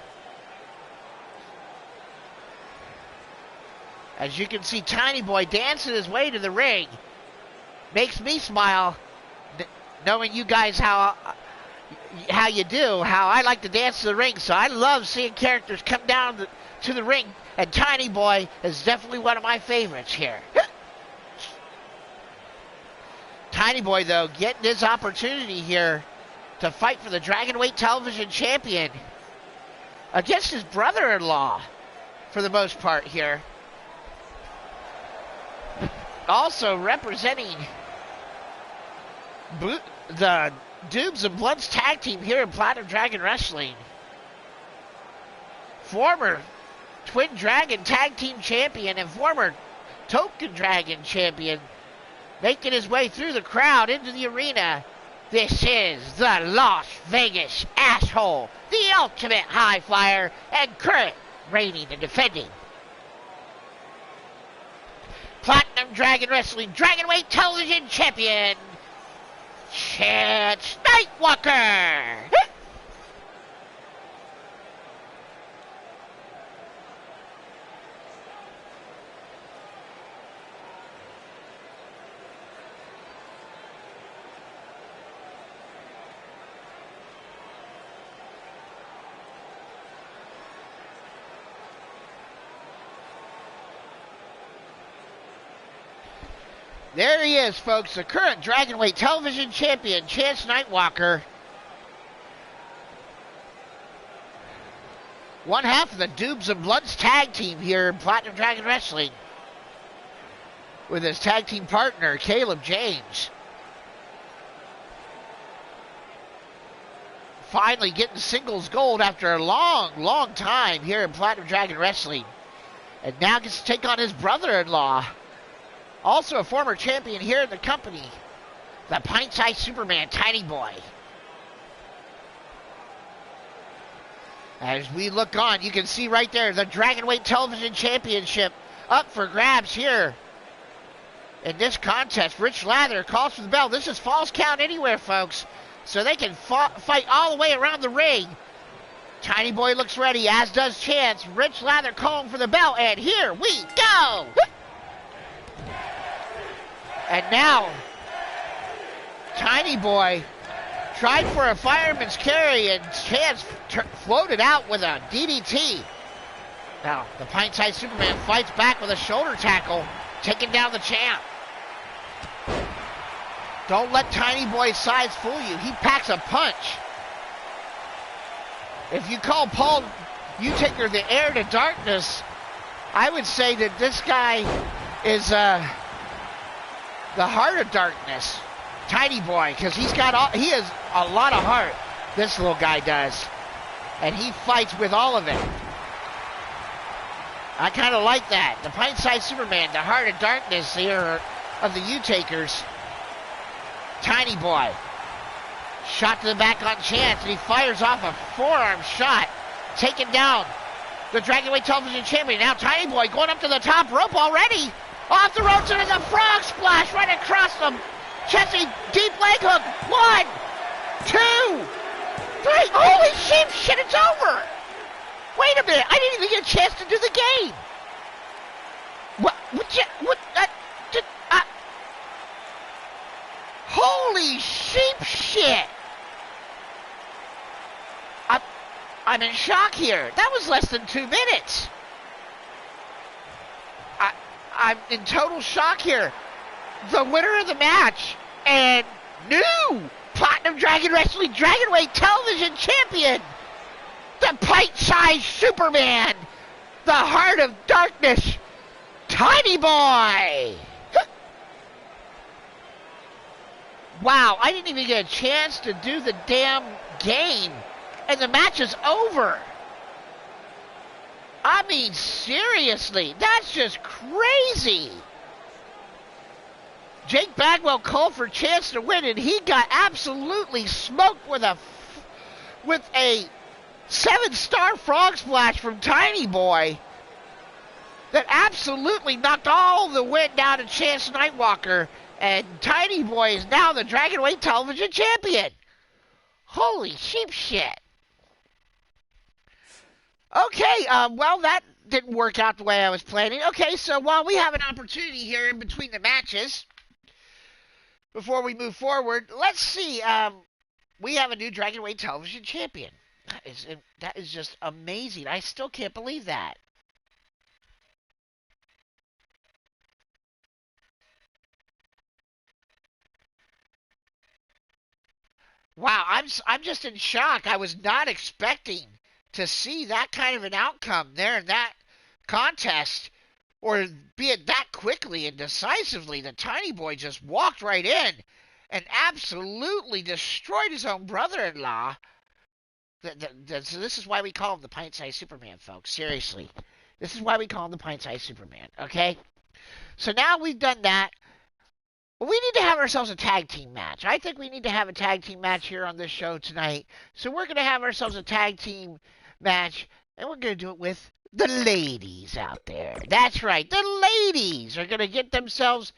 As you can see, Tiny Boy dancing his way to the ring. Makes me smile, knowing you guys how you do, how I like to dance to the ring. So I love seeing characters come down to the ring, and Tiny Boy is definitely one of my favorites here. Tiny Boy, though, getting his opportunity here to fight for the Dragonweight Television Champion against his brother-in-law for the most part here. Also representing the Dubes and Bloods tag team here in Platinum Dragon Wrestling. Former Twin Dragon tag team champion and former Token Dragon champion making his way through the crowd into the arena. This is the Las Vegas Asshole, the Ultimate High Flyer and current reigning and defending Platinum Dragon Wrestling Dragonweight Television Champion, Chance Nightwalker. There he is, folks, the current Dragonweight Television Champion, Chance Nightwalker. One half of the Dubes and Bloods tag team here in Platinum Dragon Wrestling with his tag team partner, Caleb James. Finally getting singles gold after a long time here in Platinum Dragon Wrestling. And now gets to take on his brother-in-law, also a former champion here in the company, the pint-sized Superman, Tiny Boy. As we look on, you can see right there the Dragonweight Television Championship up for grabs here in this contest. Rich Lather calls for the bell. This is Falls Count Anywhere, folks, so they can fight all the way around the ring. Tiny Boy looks ready, as does Chance. Rich Lather calling for the bell, and here we go! And now, Tiny Boy tried for a fireman's carry, and Chance floated out with a DDT. Now, the pint-sized Superman fights back with a shoulder tackle, taking down the champ. Don't let Tiny Boy's size fool you. He packs a punch. If you call Paul Utaker the heir to darkness, I would say that this guy is the heart of darkness, Tiny Boy, because he has a lot of heart, this little guy does, and he fights with all of it. I kind of like that. The pint-sized Superman, the heart of darkness here of the U-Takers. Tiny Boy, shot to the back on Chance, and he fires off a forearm shot, taking down the Dragonweight Television Champion. Now Tiny Boy going up to the top rope already. Off the ropes into the frog splash right across them. Chessie, deep leg hook. 1, 2, 3. Holy shit, it's over. Wait a minute, I didn't even get a chance to do the game. Holy sheep shit. I'm in shock here. That was less than 2 minutes. I'm in total shock here. The winner of the match and new Platinum Dragon Wrestling Dragonweight Television Champion, the pint-sized Superman, the Heart of Darkness, Tiny Boy. Wow, I didn't even get a chance to do the damn game, and the match is over. I mean, seriously, that's just crazy. Jake Bagwell called for a chance to win, and he got absolutely smoked with a 7-star frog splash from Tiny Boy that absolutely knocked all the wind down to Chance Nightwalker, and Tiny Boy is now the Dragonweight Television Champion. Holy sheep shit. Okay, well, that didn't work out the way I was planning. Okay, so while we have an opportunity here in between the matches, before we move forward, let's see. We have a new Dragonweight Television Champion. That is just amazing. I still can't believe that. Wow, I'm just in shock. I was not expecting to see that kind of an outcome there in that contest, or be it that quickly and decisively. The Tiny Boy just walked right in and absolutely destroyed his own brother-in-law. So this is why we call him the pint-sized Superman, folks. Seriously. This is why we call him the pint-sized Superman, okay? So now we've done that. We need to have ourselves a tag team match. I think we need to have a tag team match here on this show tonight. So we're going to have ourselves a tag team match, and we're going to do it with the ladies out there. That's right. The ladies are going to get themselves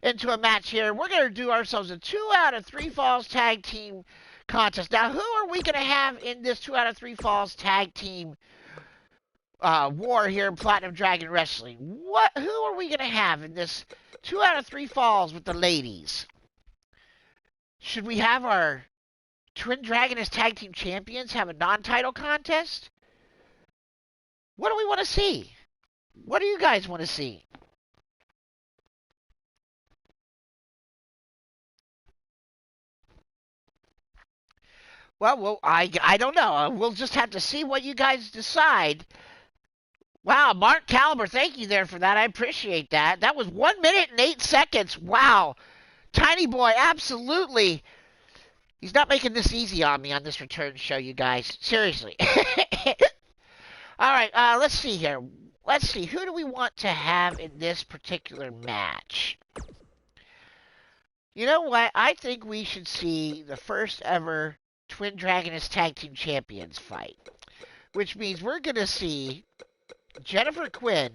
into a match here. We're going to do ourselves a 2 out of 3 falls tag team contest. Now, who are we going to have in this 2 out of 3 falls tag team war here in Platinum Dragon Wrestling? Who are we going to have in this 2 out of 3 falls with the ladies? Should we have our Twin Dragon as tag team champions have a non-title contest? What do we want to see? What do you guys want to see? Well, I don't know. We'll just have to see what you guys decide. Wow, Mark Caliber, thank you there for that. I appreciate that. That was 1 minute and 8 seconds. Wow. Tiny Boy, absolutely. He's not making this easy on me on this return show, you guys. Seriously. All right, let's see here. Let's see. Who do we want to have in this particular match? You know what? I think we should see the first ever Twin Dragoness Tag Team Champions fight. Which means we're going to see Jennifer Quinn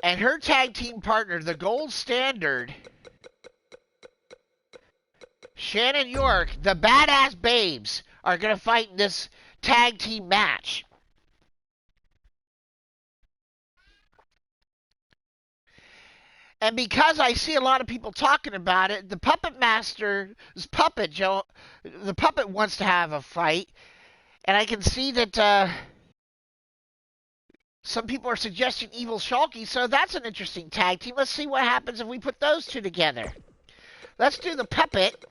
and her tag team partner, the gold standard, Shannon York, the Badass Babes, are going to fight in this tag team match. And because I see a lot of people talking about it, the Puppet Master's puppet, Joe, the puppet wants to have a fight. And I can see that some people are suggesting Evil Shulky, so that's an interesting tag team. Let's see what happens if we put those two together. Let's do the Puppet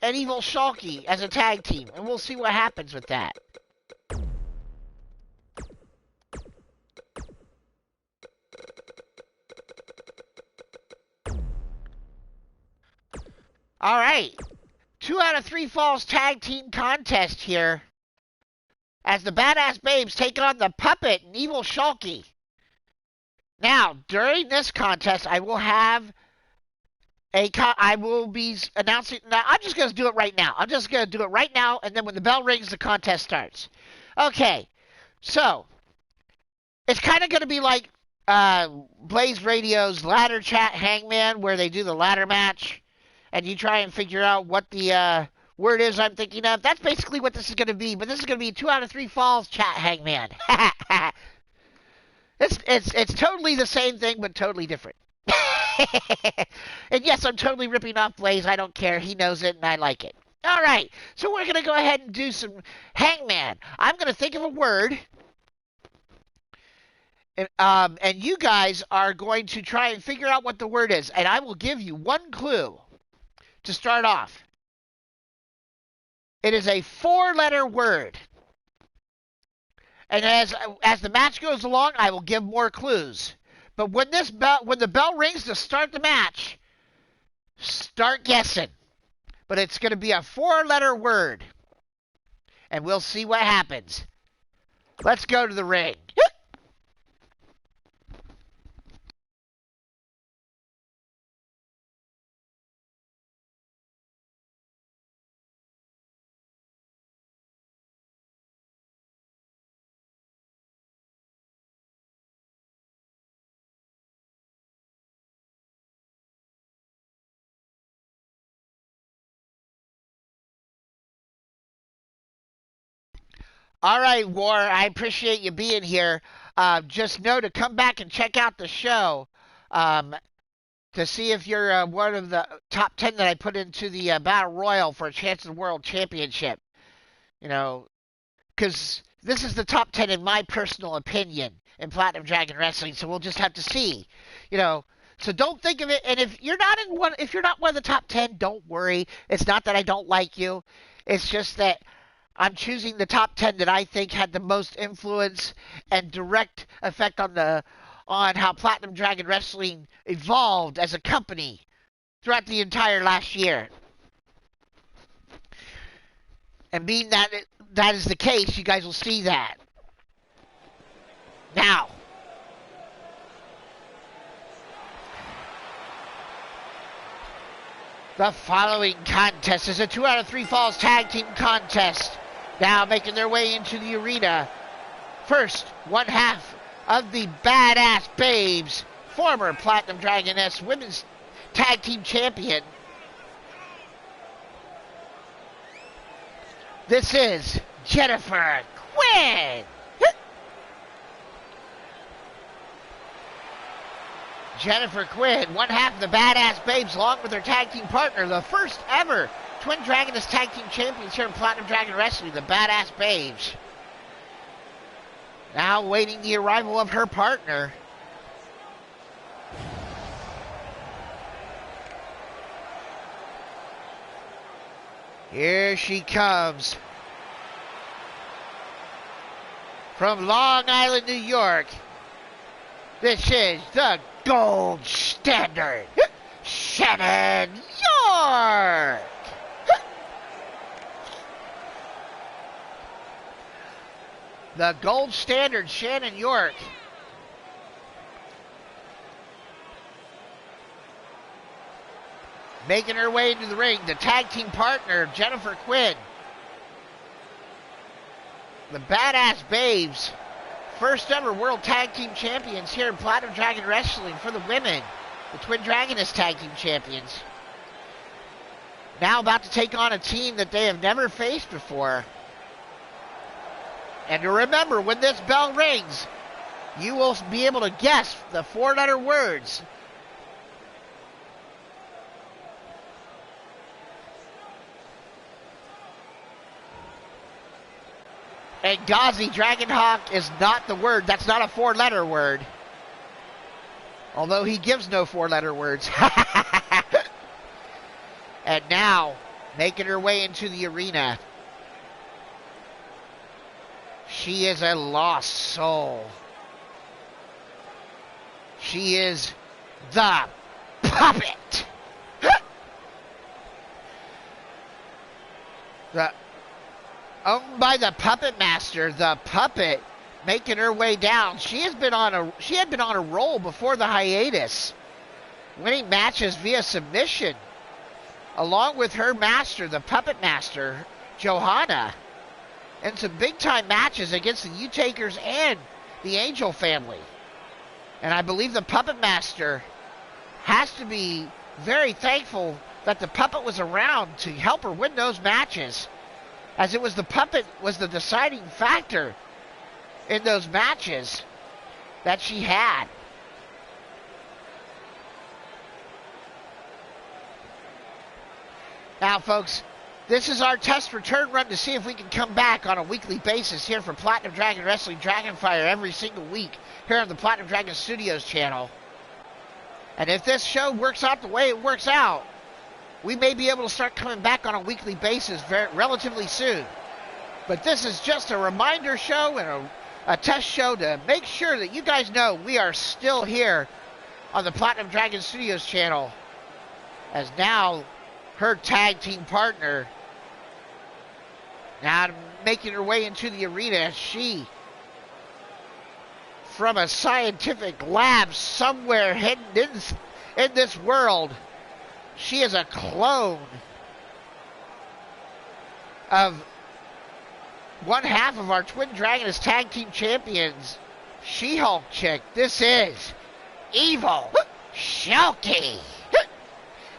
and Evil Shulky as a tag team, and we'll see what happens with that. All right, 2 out of 3 falls tag team contest here as the Badass Babes take on the Puppet and Evil Shulky. Now, during this contest, I will have I will be announcing. Now, I'm just going to do it right now. I'm just going to do it right now, and then when the bell rings, the contest starts. Okay, so it's kind of going to be like Blaze Radio's Ladder Chat Hangman, where they do the ladder match, and you try and figure out what the word is I'm thinking of. That's basically what this is going to be, but this is going to be 2 out of 3 falls Chat Hangman. It's totally the same thing, but totally different. And yes, I'm totally ripping off Blaze. I don't care. He knows it, and I like it. All right, so we're going to go ahead and do some Hangman. I'm going to think of a word, and you guys are going to try and figure out what the word is. And I will give you one clue to start off. It is a 4-letter word. And as the match goes along, I will give more clues. But when the bell rings to start the match, start guessing. But it's going to be a 4-letter word. And we'll see what happens. Let's go to the ring. All right, War, I appreciate you being here. Just know to come back and check out the show to see if you're one of the top 10 that I put into the Battle Royal for a chance at the World Championship. You know, because this is the top 10 in my personal opinion in Platinum Dragon Wrestling, so we'll just have to see. You know, so don't think of it. And if you're not one of the top 10, don't worry. It's not that I don't like you. It's just that I'm choosing the top 10 that I think had the most influence and direct effect on how Platinum Dragon Wrestling evolved as a company throughout the entire last year. And being that that is the case, you guys will see that. Now, the following contest is a 2 out of 3 falls tag team contest. Now making their way into the arena. First, one half of the Badass Babes, former Platinum Dragoness Women's Tag Team Champion. This is Jennifer Quinn. Jennifer Quinn, one half of the Badass Babes, along with her tag team partner, the first ever Twin Dragoness Tag Team Champions here in Platinum Dragon Wrestling, the Badass Babes. Now waiting the arrival of her partner. Here she comes. From Long Island, New York. This is the Gold Standard, Shannon York. The Gold Standard, Shannon York. Making her way into the ring, the tag team partner, Jennifer Quinn. The Badass Babes, first ever World Tag Team Champions here in Platinum Dragon Wrestling for the women. The Twin Dragoness Tag Team Champions. Now about to take on a team that they have never faced before. And to remember, when this bell rings, you will be able to guess the 4-letter words. And Ghazi Dragonhawk is not the word. That's not a 4-letter word. Although he gives no 4-letter words. And now, making her way into the arena. She is a lost soul. She is the puppet. Owned by the Puppet Master, the puppet making her way down. She had been on a roll before the hiatus, winning matches via submission, along with her master, the Puppet Master, Johanna, and some big-time matches against the U-Takers and the Angel family. And I believe the Puppet Master has to be very thankful that the puppet was around to help her win those matches, as it was the puppet was the deciding factor in those matches that she had. Now, folks, this is our test return run to see if we can come back on a weekly basis here for Platinum Dragon Wrestling Dragonfire every single week here on the Platinum Dragon Studios channel. And if this show works out the way it works out, we may be able to start coming back on a weekly basis relatively soon. But this is just a reminder show and a test show to make sure that you guys know we are still here on the Platinum Dragon Studios channel, as now her tag team partner now making her way into the arena as she, from a scientific lab somewhere hidden in this world, she is a clone of one half of our Twin Dragoness tag team champions, She-Hulk chick. This is Evil Shulky.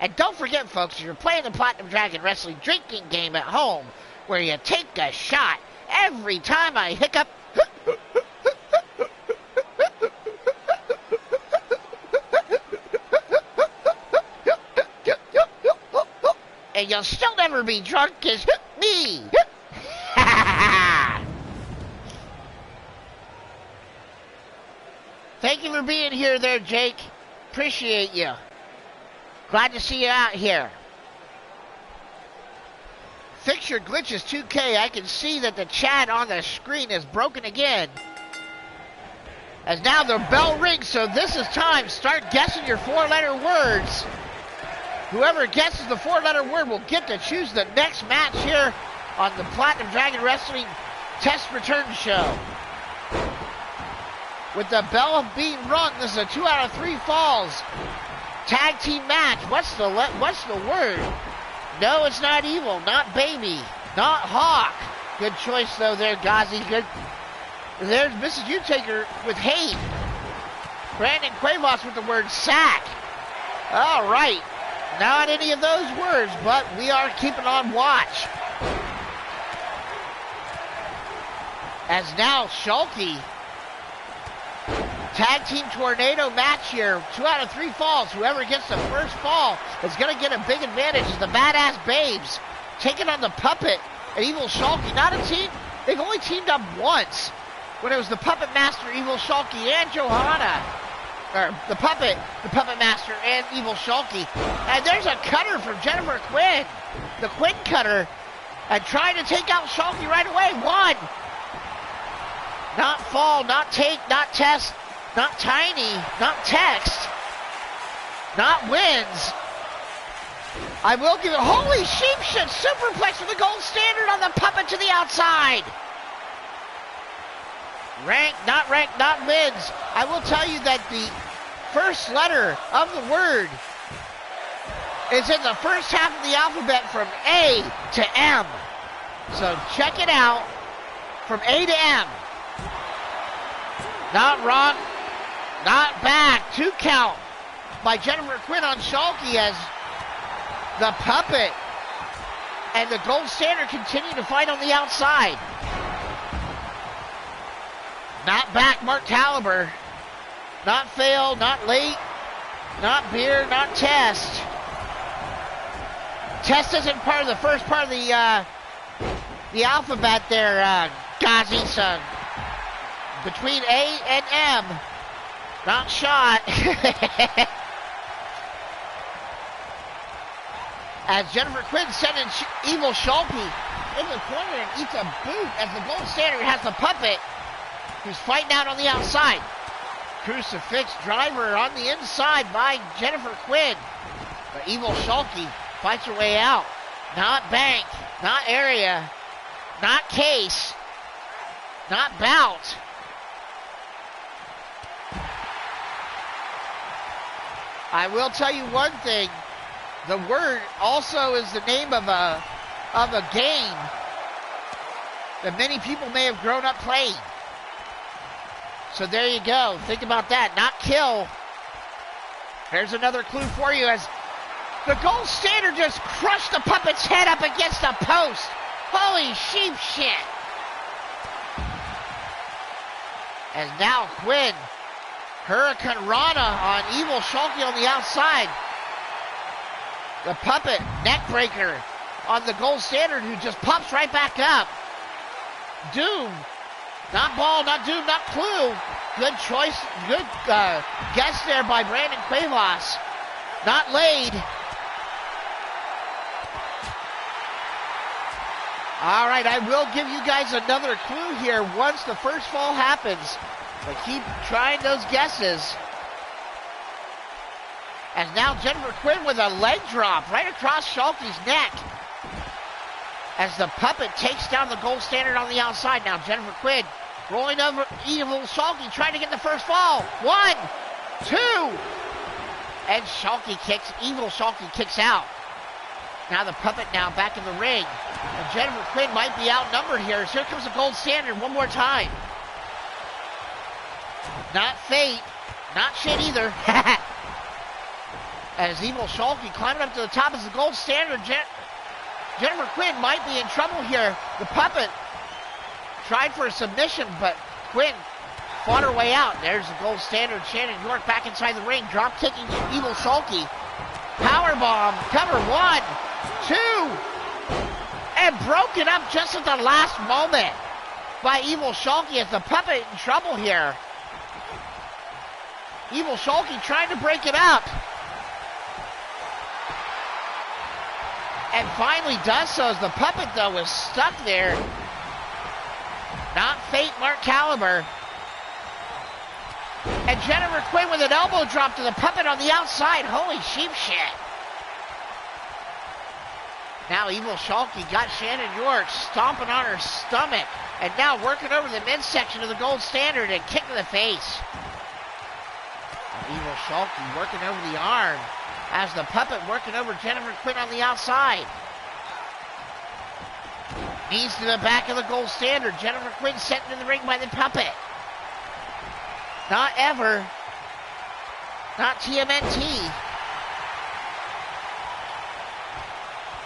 And don't forget, folks, if you're playing the Platinum Dragon Wrestling drinking game at home, where you take a shot every time I hiccup, and you'll still never be drunk as me. Thank you for being here there, Jake. Appreciate you. Glad to see you out here. Fix your glitches 2K. I can see that the chat on the screen is broken again. As now the bell rings, so this is time. Start guessing your four-letter words. Whoever guesses the four-letter word will get to choose the next match here on the Platinum Dragon Wrestling Test Return Show. With the bell being rung, this is a 2 out of 3 falls tag team match. What's the word? No, it's not evil, not baby, not hawk. Good choice though there, Ghazi. Good. There's Mrs. Utaker with hate. Brandon Cuevas with the word sack. All right. Not any of those words, but we are keeping on watch. As now Shulky, tag team tornado match here. 2 out of 3 falls. Whoever gets the first fall is going to get a big advantage. As the Badass Babes taking on the Puppet and Evil Shulky. Not a team. They've only teamed up once when it was the Puppet Master, Evil Shulky, and Johanna. Or the Puppet Master, and Evil Shulky. And there's a cutter from Jennifer Quinn. The Quinn cutter. And trying to take out Shulky right away. One. Not fall, not take, not test, not tiny, not text, not wins. I will give it. Holy sheep shit. Superplex with the gold standard on the Puppet to the outside. Rank, not wins. I will tell you that the first letter of the word is in the first half of the alphabet from A to M. So check it out. From A to M. Not wrong, not back. 2 count by Jennifer Quinn on Shulky as the Puppet and the Gold Standard continue to fight on the outside. Not back, Mark Caliber. Not fail, not late, not beer, not test. Test isn't part of the first part of the alphabet there, Ghazi, son. Between A and M. Not shot. As Jennifer Quinn sending Evil Shulky in the corner and eats a boot as the Gold Standard has the Puppet who's fighting out on the outside. Crucifix driver on the inside by Jennifer Quinn. But Evil Shulky fights her way out. Not bank, not area, not case, not bout. I will tell you one thing. The word also is the name of a game that many people may have grown up playing. So there you go. Think about that. Not kill. Here's another clue for you as the Gold Standard just crushed the Puppet's head up against a post. Holy sheep shit. As now Quinn, Hurricane Rana on Evil Shulky on the outside. The puppet neck breaker on the gold standard, who just pops right back up. Doom. Not ball, not doom, not clue. Good choice, good guess there by Brandon Cuevas. Not laid. All right, I will give you guys another clue here once the first fall happens. But keep trying those guesses. As now Jennifer Quinn with a leg drop right across Schulke's neck. As the puppet takes down the gold standard on the outside. Now Jennifer Quinn rolling over Evil Schulke, trying to get the first fall. 1, 2. And Evil Schulke kicks out. Now the puppet now back in the ring. And Jennifer Quinn might be outnumbered here. So here comes the gold standard one more time. Not fate. Not shit either. As Evil Schulke climbing up to the top as the gold standard. Jennifer Quinn might be in trouble here. The puppet tried for a submission, but Quinn fought her way out. There's the gold standard. Shannon York back inside the ring. Drop kicking Evil Schulke. Powerbomb. Cover 1, 2. And broken up just at the last moment by Evil Schulke as the puppet in trouble here. Evil Schulke trying to break it up. And finally does so as the puppet, though, was stuck there. Not fate, Mark Caliber. And Jennifer Quinn with an elbow drop to the puppet on the outside. Holy sheep shit. Now Evil Schulke got Shannon York stomping on her stomach. And now working over the midsection of the gold standard and kick to the face. Evil Schulke working over the arm as the puppet working over Jennifer Quinn on the outside. Knees to the back of the gold standard. Jennifer Quinn sent into the ring by the puppet. Not ever. Not TMNT.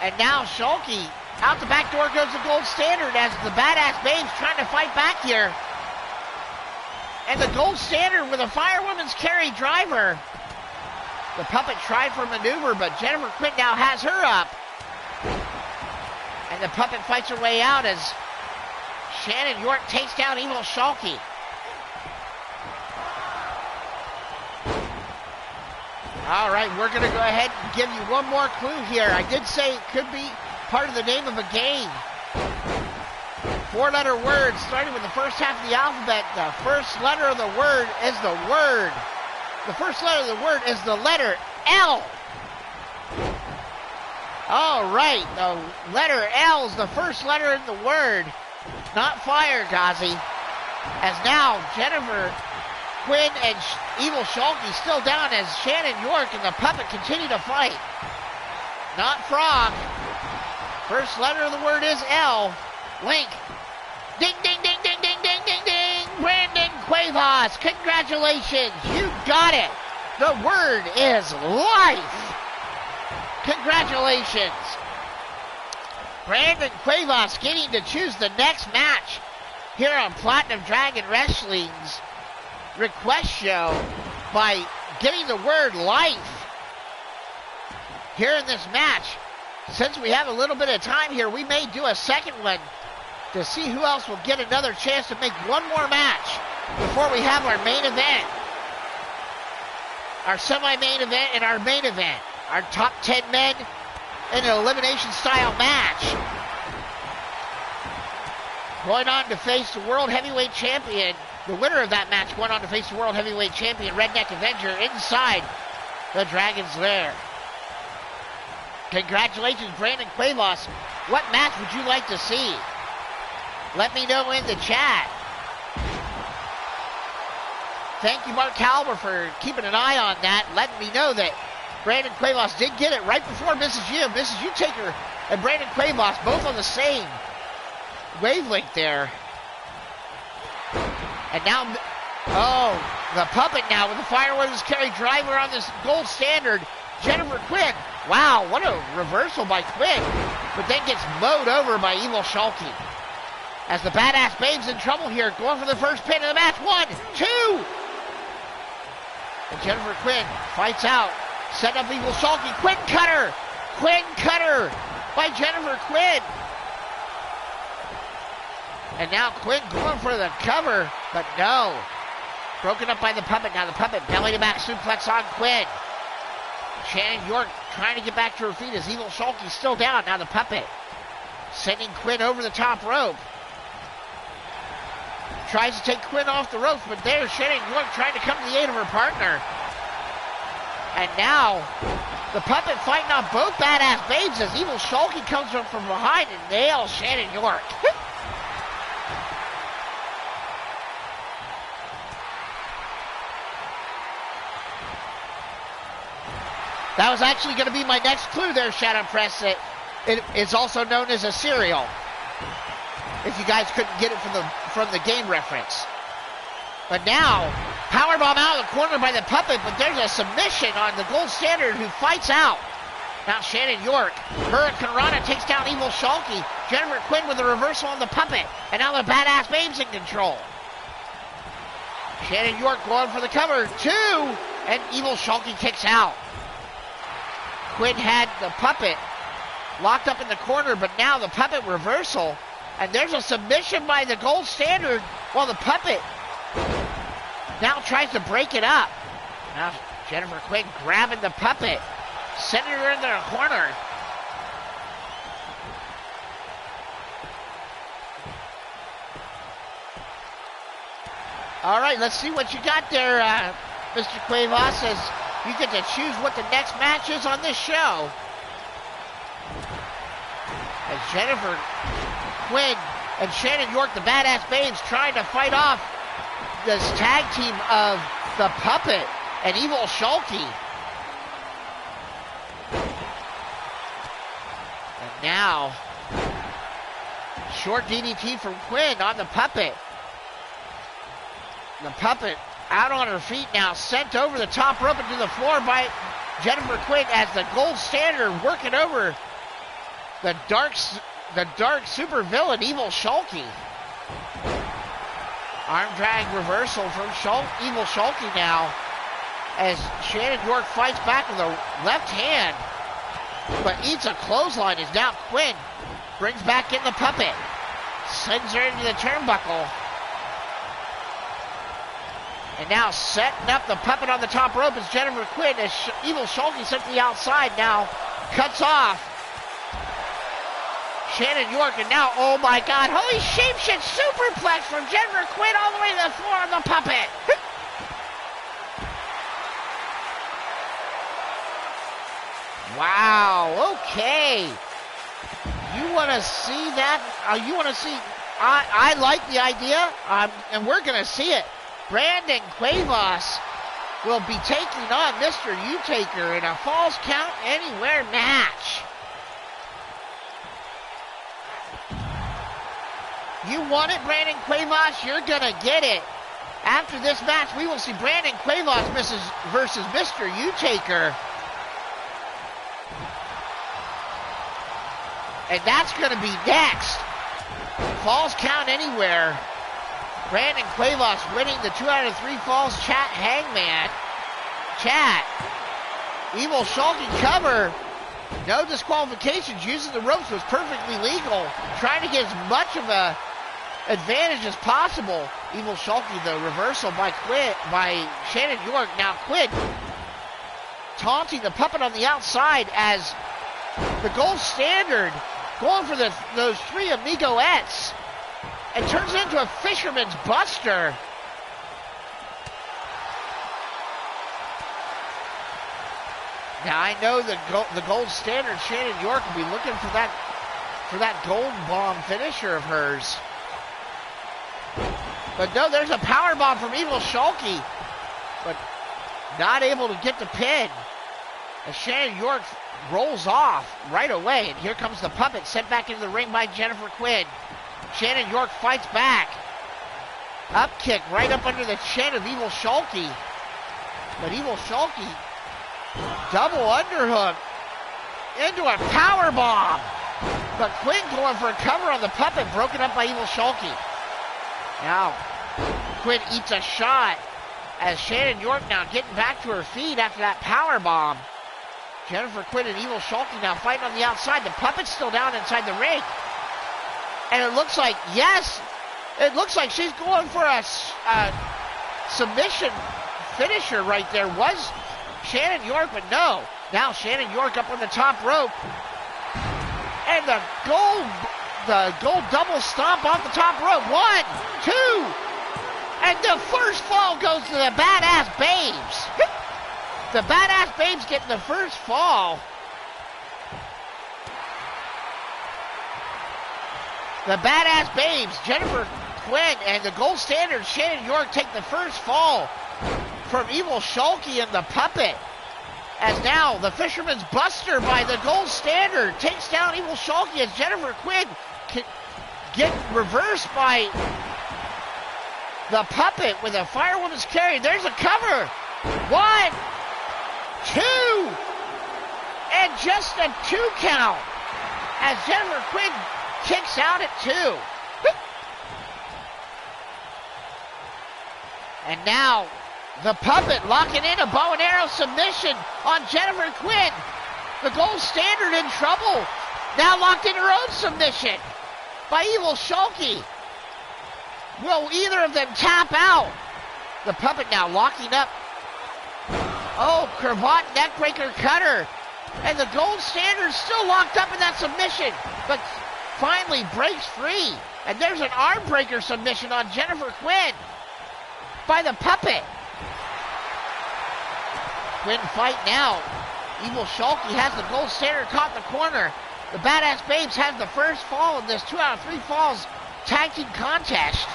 And now Schulke, out the back door goes the gold standard as the Badass Babes trying to fight back here. And the gold standard with a firewoman's carry driver. The puppet tried for maneuver, but Jennifer Quinn now has her up. And the puppet fights her way out as Shannon York takes down Evil Schulke. All right, we're going to go ahead and give you one more clue here. I did say it could be part of the name of a game. 4-letter word starting with the first half of the alphabet. The first letter of the word is the word. The first letter of the word is the letter L. All right, the letter L is the first letter in the word. Not fire, Gazi. As now Jennifer Quinn and Evil Schulke still down as Shannon York and the puppet continue to fight. Not frog. First letter of the word is L. Link. Ding, ding, ding, ding, ding, ding, ding, ding. Brandon Cuevas, congratulations. You got it. The word is life. Congratulations. Brandon Cuevas getting to choose the next match here on Platinum Dragon Wrestling's request show by getting the word life here in this match. Since we have a little bit of time here, we may do a second one to see who else will get another chance to make one more match before we have our main event, our semi-main event, and our main event, our top 10 men in an elimination style match. Going on to face the World Heavyweight Champion. The winner of that match went on to face the World Heavyweight Champion, Redneck Avenger, inside the Dragon's Lair. Congratulations, Brandon Cuevas. What match would you like to see? Let me know in the chat. Thank you, Mark Caliber, for keeping an eye on that, letting me know that Brandon Cuevas did get it right before Mrs. U. Mrs. U Taker and Brandon Cuevas both on the same wavelength there. And now, oh, the puppet now with the firewoman's carry driver on this gold standard. Jennifer Quinn. Wow, what a reversal by Quinn. But then gets mowed over by Evil Schulke. As the Badass Babes in trouble here, going for the first pin of the match. 1, 2. And Jennifer Quinn fights out. Set up Evil Schulke. Quinn cutter. Quinn cutter by Jennifer Quinn. And now Quinn going for the cover, but no. Broken up by the puppet. Now the puppet belly to back suplex on Quinn. Shannon York trying to get back to her feet as Evil Shulky's still down. Now the puppet sending Quinn over the top rope. Tries to take Quinn off the ropes, but there's Shannon York trying to come to the aid of her partner. And now the puppet fighting off both badass babes as Evil Shulky comes up from behind and nails Shannon York. That was actually going to be my next clue there, Shadow Press. It's also known as a cereal. If you guys couldn't get it from the game reference. But now, powerbomb out of the corner by the puppet, but there's a submission on the Gold Standard who fights out. Now Shannon York, Hurricane Rana takes down Evil Shulky. Jennifer Quinn with a reversal on the puppet. And now the badass babes in control. Shannon York going for the cover, 2, and Evil Shulky kicks out. Quinn had the puppet locked up in the corner, but now the puppet reversal. And there's a submission by the Gold Standard while the puppet now tries to break it up. Now Jennifer Quinn grabbing the puppet, sending her into the corner. All right, let's see what you got there, Mr. Cuevas, as you get to choose what the next match is on this show. As Jennifer Quinn and Shannon York, the badass babes, trying to fight off this tag team of the puppet and Evil Shulky. And now, short DDT from Quinn on the puppet. The puppet out on her feet now, sent over the top rope into the floor by Jennifer Quinn as the Gold Standard working over the dark super-villain, Evil Shulky. Arm drag reversal from Evil Shulky now, as Shannon York fights back with a left hand, but eats a clothesline as now Quinn brings back in the puppet, sends her into the turnbuckle. And now setting up the puppet on the top rope is Jennifer Quinn as Evil Shulky sent to the outside now, cuts off Shannon York, and now, oh my God, holy shapeshit superplex from Jennifer Quinn all the way to the floor of the puppet. Wow, okay. You want to see that? You want to see, I like the idea, and we're going to see it. Brandon Cuevas will be taking on Mr. U-Taker in a Falls Count Anywhere match. You want it, Brandon Cuevas? You're going to get it. After this match, we will see Brandon Cuevas versus Mr. U-Taker. And that's going to be next. Falls Count Anywhere. Brandon Cuevas winning the 2 out of 3 Falls Hangman. Evil Shulky cover. No disqualifications. Using the ropes was perfectly legal. Trying to get as much of a advantage as possible. Evil Shulky, the reversal by Shannon York. Now Quinn taunting the puppet on the outside as the Gold Standard going for those 3 amigoettes. And turns it into a Fisherman's Buster. Now I know the Gold Standard, Shannon York, will be looking for that gold bomb finisher of hers. But no, there's a power bomb from Evil Shulky, but not able to get the pin. As Shannon York rolls off right away, and here comes the puppet sent back into the ring by Jennifer Quinn. Shannon York fights back. Up kick right up under the chin of Evil Shulky. But Evil Shulky, double underhook into a power bomb. But Quinn going for a cover on the puppet, broken up by Evil Shulky. Now, Quinn eats a shot as Shannon York now getting back to her feet after that power bomb. Jennifer Quinn and Evil Shulky now fighting on the outside. The puppet's still down inside the ring. And it looks like, yes, it looks like she's going for a submission finisher right there. Was Shannon York, but no. Now Shannon York up on the top rope. And the gold double stomp off the top rope. 1, 2. And the first fall goes to the Badass Babes. The Badass Babes getting the first fall. The Badass Babes, Jennifer Quinn, and the Gold Standard, Shannon York, take the first fall from Evil Shulky and the Puppet. As now the Fisherman's Buster by the Gold Standard takes down Evil Shulky as Jennifer Quinn can get reversed by the Puppet with a Firewoman's Carry. There's a cover. 1, 2, and just a 2 count as Jennifer Quinn kicks out at 2. And now the Puppet locking in a bow and arrow submission on Jennifer Quinn. The Gold Standard in trouble. Now locked in her own submission by Evil Shulky. Will either of them tap out? The Puppet now locking up. Oh, cravat neckbreaker cutter. And the Gold Standard still locked up in that submission, but finally breaks free. And there's an arm breaker submission on Jennifer Quinn by the Puppet. Quinn fight now. Evil Shulky has the Gold Standard caught in the corner. The Badass Babes has the first fall in this 2 out of 3 falls tag team contest.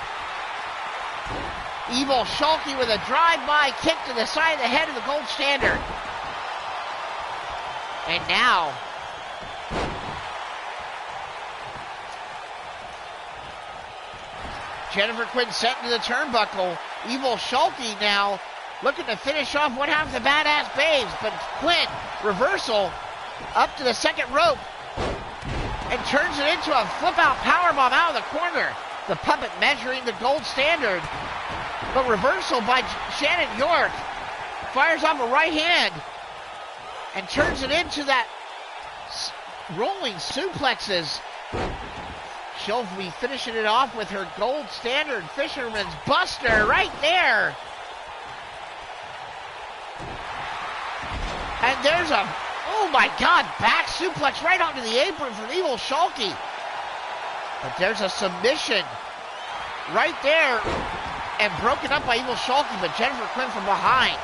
Evil Shulky with a drive-by kick to the side of the head of the Gold Standard. And now Jennifer Quinn sent into the turnbuckle. Evil Shulky now looking to finish off one half of the Badass Babes, but Quinn, reversal up to the second rope and turns it into a flip-out powerbomb out of the corner. The Puppet measuring the Gold Standard, but reversal by Shannon York. Fires off a right hand and turns it into that rolling suplexes. She'll be finishing it off with her Gold Standard Fisherman's Buster right there. And there's a, oh my God, back suplex right onto the apron from Evil Shulky. But there's a submission right there and broken up by Evil Shulky, but Jennifer Quinn from behind.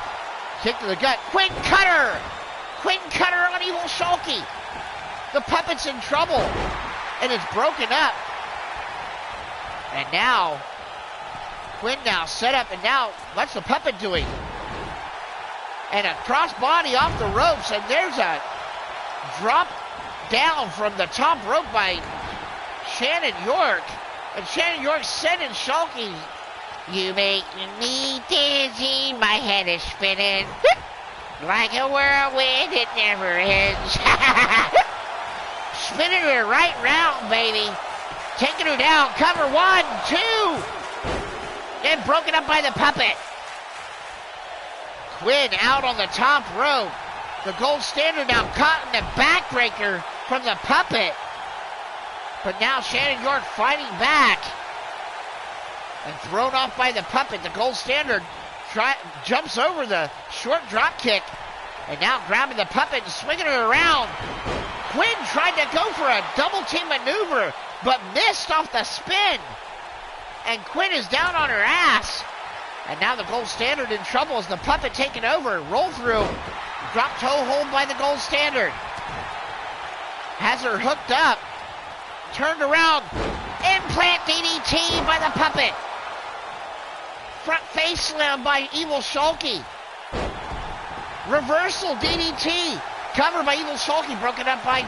Kick to the gut. Quinn cutter! Quinn cutter on Evil Shulky. The Puppet's in trouble, and it's broken up. And now, Quinn now set up, and now, what's the Puppet doing? And a crossbody off the ropes, and there's a drop down from the top rope by Shannon York. And Shannon York sending Shulky, you make me dizzy, my head is spinning. Like a whirlwind, it never ends. Spinning her right round, baby. Taking her down, cover 1, 2. Then broken up by the Puppet. Quinn out on the top rope. The Gold Standard now caught in the backbreaker from the Puppet. But now Shannon York fighting back. And thrown off by the Puppet. The Gold Standard jumps over the short drop kick. And now grabbing the Puppet and swinging her around. Quinn tried to go for a double team maneuver, but missed off the spin. And Quinn is down on her ass. And now the Gold Standard in trouble as the Puppet taking over. Roll through. Drop toe hold by the Gold Standard. Has her hooked up. Turned around. Implant DDT by the Puppet. Front face slam by Evil Shulky. Reversal DDT. Covered by Evil Shulky. Broken up by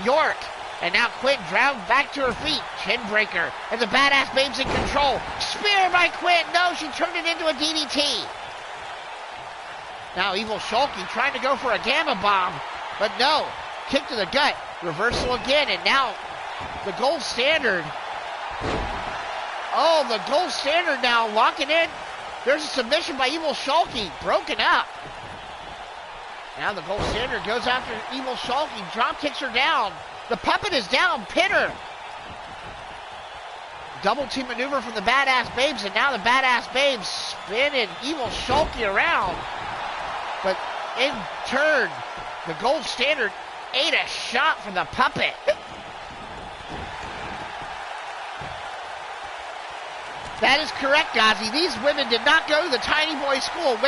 York. And now Quinn dragged back to her feet. Chin breaker. And the Badass Babes in control. Spear by Quinn. No, she turned it into a DDT. Now Evil Shulky trying to go for a Gamma Bomb. But no. Kick to the gut. Reversal again. And now the Gold Standard. Oh, the Gold Standard now locking in. There's a submission by Evil Shulky. Broken up. Now the gold standard goes after Evil Shulky. Drop kicks her down. The puppet is down. Pin her. Double team maneuver from the Badass Babes, and now the Badass Babes spinning Evil Shulky around. But in turn, the gold standard ate a shot from the puppet. That is correct, Gazi. These women did not go to the Tiny Boy school,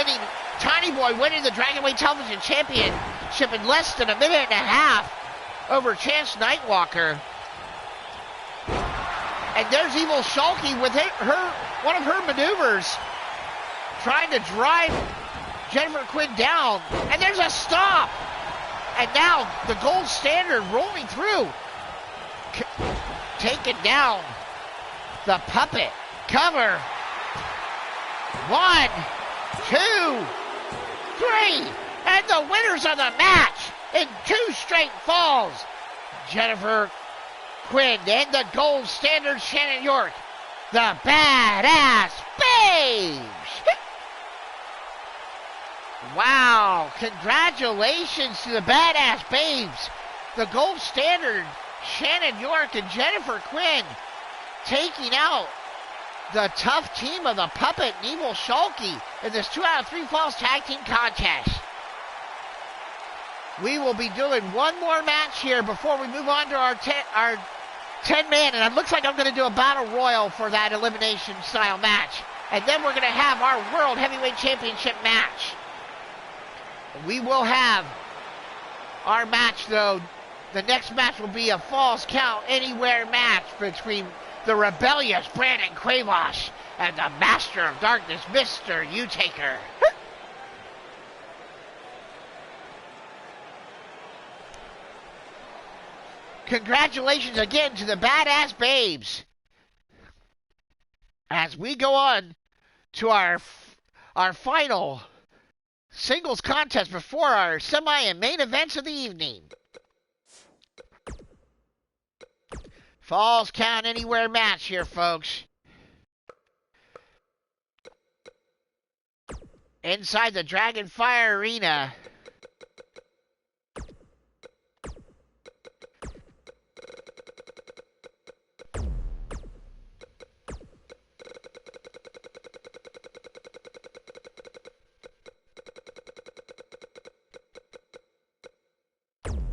Tiny Boy winning the Dragonweight Television Championship in less than a minute and a half over Chance Nightwalker. And there's Evil Shulky with one of her maneuvers, trying to drive Jennifer Quinn down. And there's a stop. And now the gold standard rolling through, taking down the puppet. Cover. 1, 2, 3. And the winners of the match in 2 straight falls. Jennifer Quinn and the gold standard Shannon York, the Badass Babes. Wow, congratulations to the Badass Babes. The gold standard Shannon York and Jennifer Quinn taking out the tough team of the Puppet and Evil Shulky in this 2 out of 3 falls tag team contest. We will be doing one more match here before we move on to our 10-man, and it looks like I'm going to do a battle royal for that elimination style match. And then we're going to have our World Heavyweight Championship match. We will have our match, though. The next match will be a Falls Count Anywhere match between the rebellious Brandon Cuevas and the Master of Darkness, Mr. U-Taker. Congratulations again to the Badass Babes. As we go on to our final singles contest before our semi and main events of the evening. Falls Count Anywhere match here, folks. Inside the Dragonfire Arena.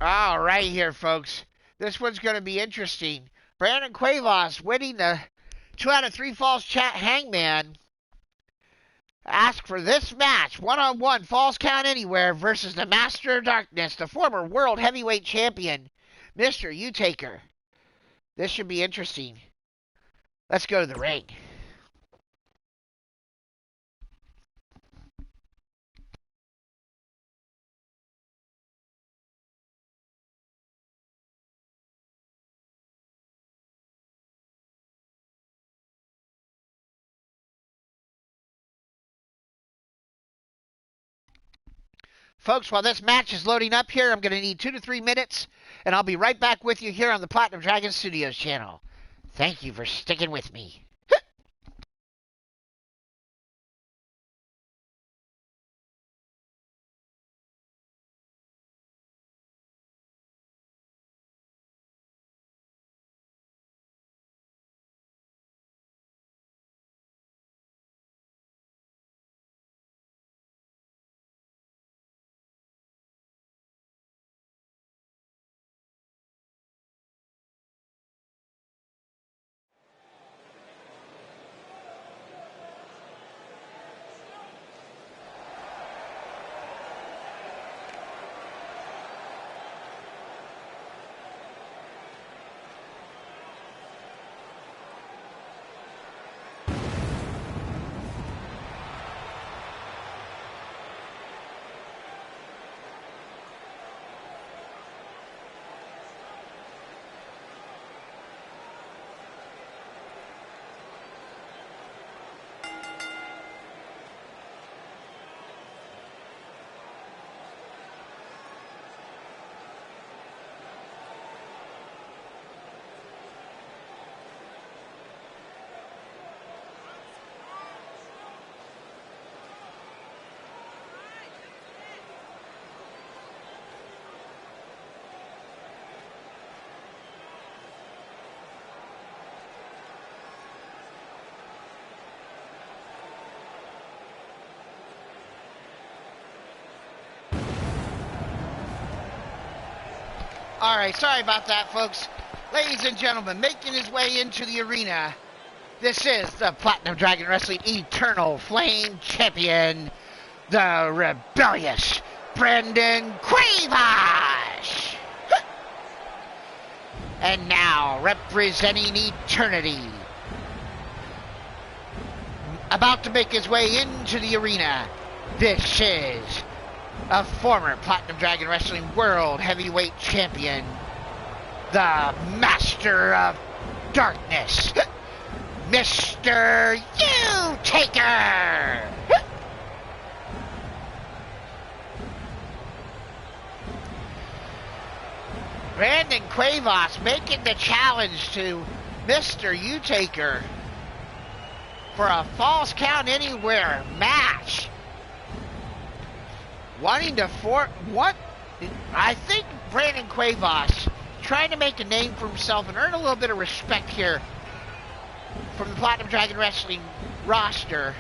All right here, folks. This one's going to be interesting. Brandon Cuevas winning the 2 out of 3 falls chat Hangman. Ask for this match, 1-on-1 Falls Count Anywhere versus the Master of Darkness, the former World Heavyweight Champion, Mr. U-Taker. This should be interesting. Let's go to the ring. Folks, while this match is loading up here, I'm going to need 2 to 3 minutes, and I'll be right back with you here on the Platinum Dragon Studios channel. Thank you for sticking with me. Alright, sorry about that, folks. Ladies and gentlemen, making his way into the arena, this is the Platinum Dragon Wrestling Eternal Flame Champion, the rebellious Brandon Cuevas. And now, representing Eternity, about to make his way into the arena, this is a former Platinum Dragon Wrestling World Heavyweight Champion, the Master of Darkness, Mr. U-Taker! Brandon Cuevas making the challenge to Mr. U-Taker for a Falls Count Anywhere match. Wanting to I think Brandon Cuevas trying to make a name for himself and earn a little bit of respect here from the Platinum Dragon Wrestling roster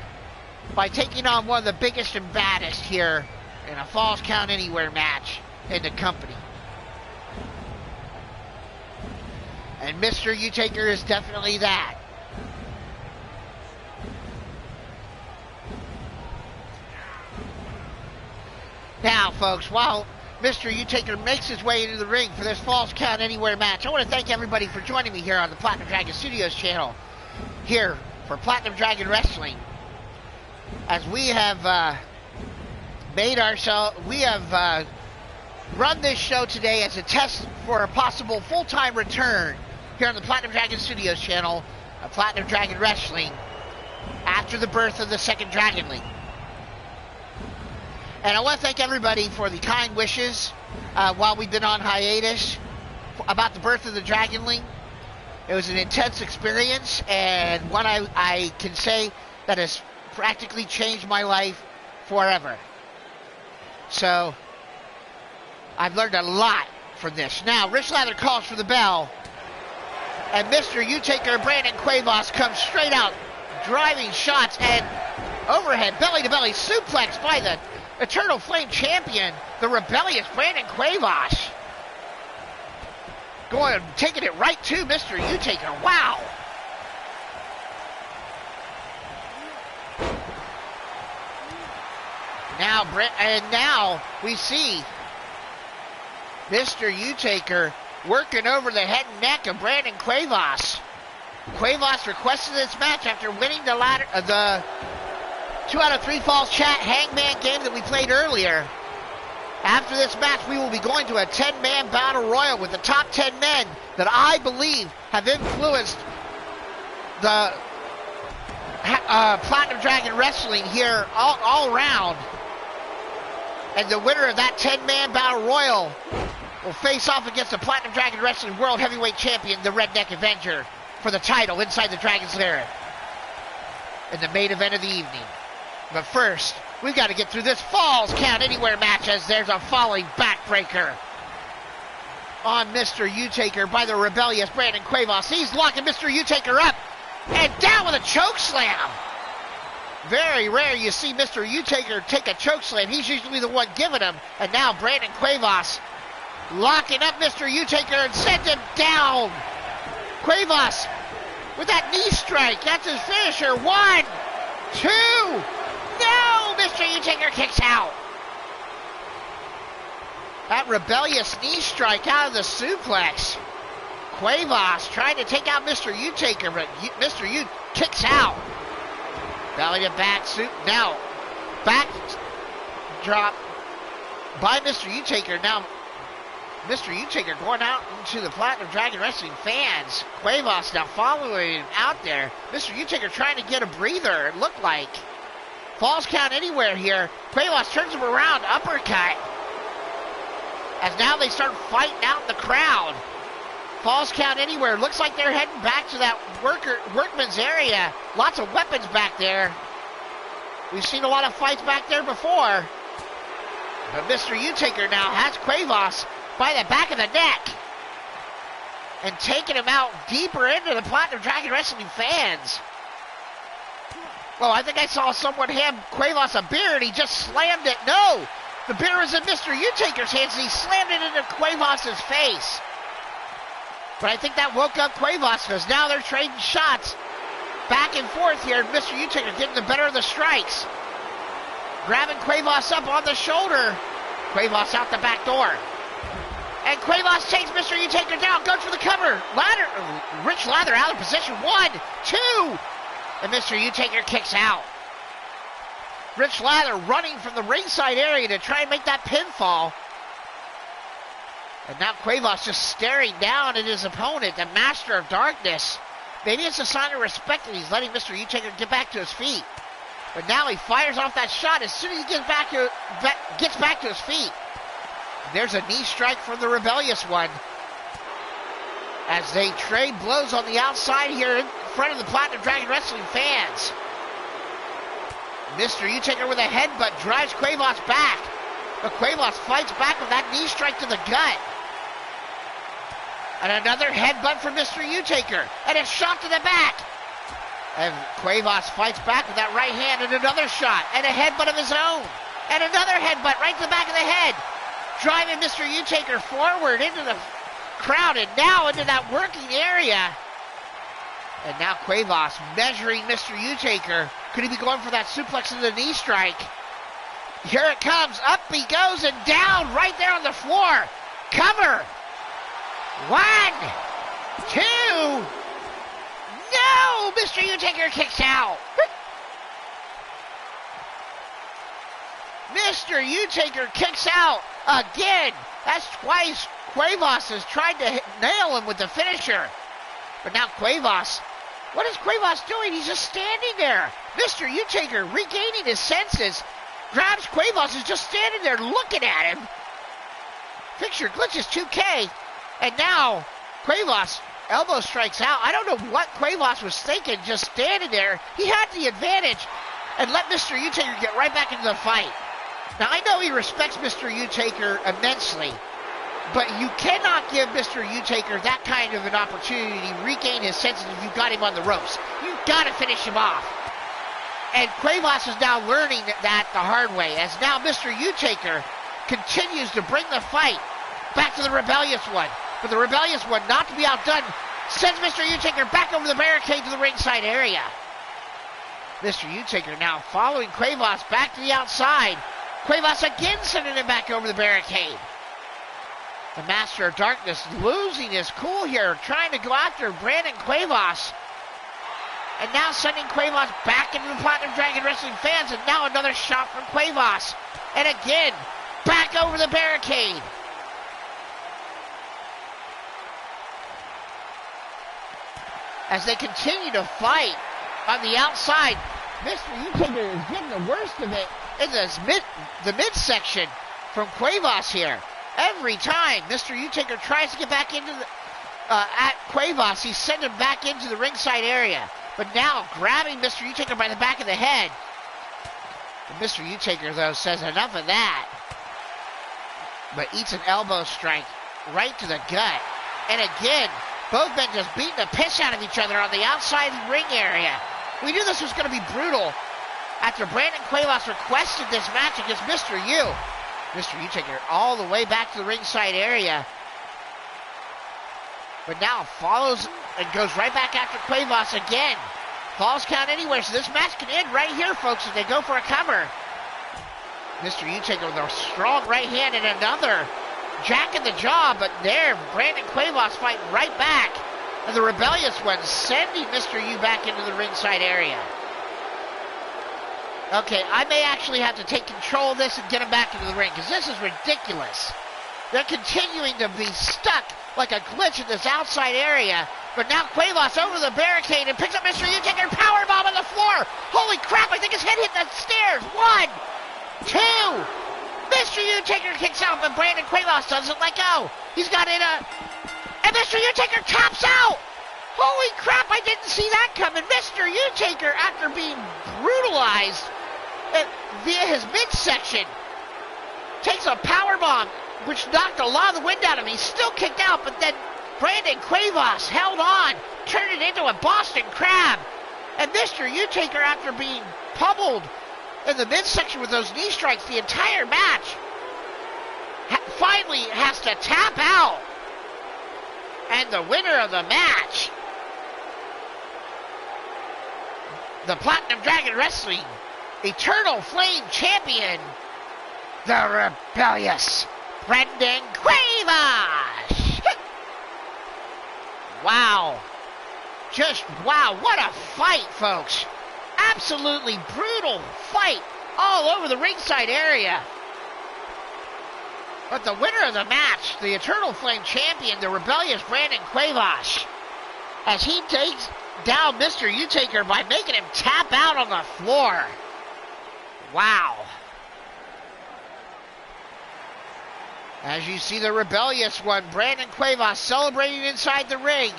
by taking on one of the biggest and baddest here in a Falls Count Anywhere match in the company. And Mr. U-Taker is definitely that. Now, folks, while Mr. U-Taker makes his way into the ring for this Falls Count Anywhere match, I want to thank everybody for joining me here on the Platinum Dragon Studios channel, here for Platinum Dragon Wrestling. As we have run this show today as a test for a possible full-time return here on the Platinum Dragon Studios channel of Platinum Dragon Wrestling after the birth of the second Dragon League. And I want to thank everybody for the kind wishes while we've been on hiatus about the birth of the Dragon League. It was an intense experience, and one I can say that has practically changed my life forever. So, I've learned a lot from this. Now, Rich Lather calls for the bell, and Mr. U-Taker Brandon Cuevas comes straight out, driving shots, and overhead belly-to-belly suplex by the Eternal Flame Champion, the rebellious Brandon Cuevas. Taking it right to Mr. U-Taker. Wow. Now we see Mr. U-Taker working over the head and neck of Brandon Cuevas. Cuevas requested this match after winning the 2 out of 3 Falls Chat Hangman game that we played earlier. After this match, we will be going to a 10-man battle royal with the top 10 men that I believe have influenced the Platinum Dragon Wrestling here all around. And the winner of that 10-man battle royal will face off against the Platinum Dragon Wrestling World Heavyweight Champion, the Redneck Avenger, for the title inside the Dragon's Lair in the main event of the evening. But first, we've got to get through this Falls Count Anywhere match as there's a falling backbreaker on Mr. U-Taker by the rebellious Brandon Cuevas. He's locking Mr. U-Taker up and down with a choke slam. Very rare you see Mr. U-Taker take a choke slam. He's usually the one giving him. And now Brandon Cuevas locking up Mr. U-Taker and sends him down. Cuevas with that knee strike. That's his finisher. 1, 2. No! Mr. U-Taker kicks out. That rebellious knee strike out of the suplex. Cuevas trying to take out Mr. U-Taker, but Mr. U kicks out. Belly to back now back drop by Mr. U-Taker. Now Mr. U-Taker going out into the Platinum Dragon Wrestling fans. Cuevas now following him out there. Mr. U-Taker trying to get a breather, it looked like. Falls Count Anywhere here. Cuevas turns him around, uppercut. As now they start fighting out in the crowd. Falls Count Anywhere. Looks like they're heading back to that workman's area. Lots of weapons back there. We've seen a lot of fights back there before. But Mr. U-Taker now has Cuevas by the back of the neck and taking him out deeper into the Platinum Dragon Wrestling fans. Well, I think I saw someone hand Cuevas a beer and he just slammed it. No! The beer was in Mr. U-Taker's hands, and he slammed it into Cuevas' face. But I think that woke up Cuevas, because now they're trading shots back and forth here. Mr. U-Taker getting the better of the strikes. Grabbing Cuevas up on the shoulder. Cuevas out the back door. And Cuevas takes Mr. U-Taker down, goes for the cover. Rich Lather out of position. 1, 2. And Mr. U-Taker kicks out. Rich Lather running from the ringside area to try and make that pinfall. And now Cuevas just staring down at his opponent, the Master of Darkness. Maybe it's a sign of respect that he's letting Mr. U-Taker get back to his feet. But now he fires off that shot as soon as he gets back to his feet. There's a knee strike from the Rebellious One. As they trade blows on the outside here in front of the Platinum Dragon Wrestling fans. Mr. U-Taker with a headbutt drives Cuevas back. But Cuevas fights back with that knee strike to the gut. And another headbutt from Mr. U-Taker. And a shot to the back. And Cuevas fights back with that right hand and another shot. And a headbutt of his own. And another headbutt right to the back of the head. Driving Mr. U-Taker forward into the crowd and now into that working area. And now Cuevas measuring Mr. U-Taker. Could he be going for that suplex and the knee strike? Here it comes. Up he goes and down right there on the floor. Cover. 1, 2. No! Mr. U-Taker kicks out. Mr. U-Taker kicks out again. That's twice Cuevas has tried to nail him with the finisher. But now Cuevas, what is Cuevas doing? He's just standing there. Mr. U-Taker regaining his senses, grabs Cuevas, is just standing there looking at him. Picture glitches 2K. And now Cuevas elbow strikes out. I don't know what Cuevas was thinking, just standing there. He had the advantage and let Mr. U-Taker get right back into the fight. Now, I know he respects Mr. U-Taker immensely, but you cannot give Mr. U-Taker that kind of an opportunity to regain his senses if you've got him on the ropes. You've got to finish him off. And Cuevas is now learning that the hard way, as now Mr. U-Taker continues to bring the fight back to the Rebellious One. But the Rebellious One, not to be outdone, sends Mr. U-Taker back over the barricade to the ringside area. Mr. U-Taker now following Cuevas back to the outside. Cuevas again sending him back over the barricade. The Master of Darkness losing his cool here, trying to go after Brandon Cuevas. And now sending Cuevas back into the Platinum Dragon Wrestling fans, and now another shot from Cuevas. And again, back over the barricade. As they continue to fight on the outside, Mr. U-Taker is getting the worst of it in the midsection from Cuevas here. Every time Mr. U-Taker tries to get back into the at Cuevas, he's sending him back into the ringside area. But now grabbing Mr. U-Taker by the back of the head. And Mr. U-Taker, though, says enough of that. But eats an elbow strike right to the gut. And again, both men just beating the piss out of each other on the outside ring area. We knew this was going to be brutal after Brandon Cuevas requested this match against Mr. U. Mr. U-Taker all the way back to the ringside area. But now follows and goes right back after Cuevas again. Falls count anywhere, so this match can end right here, folks, if they go for a cover. Mr. U-Taker with a strong right hand and another jack in the jaw, but there, Brandon Cuevas fighting right back. And the Rebellious One sending Mr. U back into the ringside area. Okay, I may actually have to take control of this and get him back into the ring, because this is ridiculous. They're continuing to be stuck like a glitch in this outside area. But now Cuevas over the barricade and picks up Mr. U-Taker, powerbomb on the floor. Holy crap, I think his head hit the stairs. 1, 2. Mr. U-Taker kicks out, but Brandon Cuevas doesn't let go. He's got in a... And Mr. U-Taker taps out. Holy crap, I didn't see that coming. Mr. U-Taker, after being brutalized via his midsection, takes a powerbomb, which knocked a lot of the wind out of him. He's still kicked out, but then Brandon Cuevas held on, turned it into a Boston Crab. And Mr. U-Taker, after being pummeled in the midsection with those knee strikes the entire match, finally has to tap out. And the winner of the match, the Platinum Dragon Wrestling Eternal Flame Champion, the rebellious Brendan Cuevas. Wow. Just wow, what a fight, folks. Absolutely brutal fight all over the ringside area. But the winner of the match, the Eternal Flame Champion, the rebellious Brandon Cuevas, as he takes down Mr. U-Taker by making him tap out on the floor. Wow. As you see the rebellious one, Brandon Cuevas, celebrating inside the ring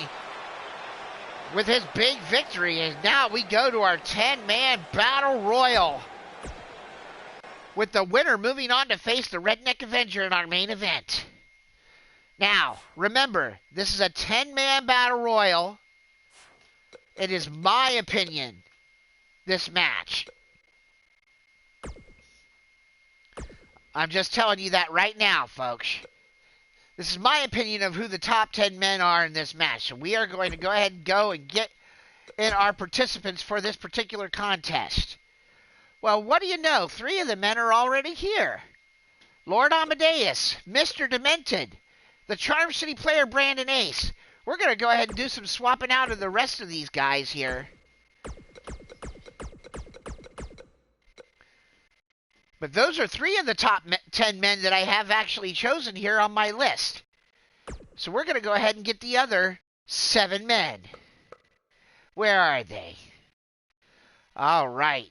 with his big victory. And now we go to our 10-man battle royal, with the winner moving on to face the Redneck Avenger in our main event. Now, remember, this is a 10-man battle royal. It is my opinion, this match. I'm just telling you that right now, folks. This is my opinion of who the top 10 men are in this match. So we are going to go ahead and get in our participants for this particular contest. Well, what do you know? 3 of the men are already here. Lord Amadeus, Mr. Demented, the Charm City player Brandon Ace. We're going to go ahead and do some swapping out of the rest of these guys here. But those are 3 of the top 10 men that I have actually chosen here on my list. So we're going to go ahead and get the other 7 men. Where are they? All right.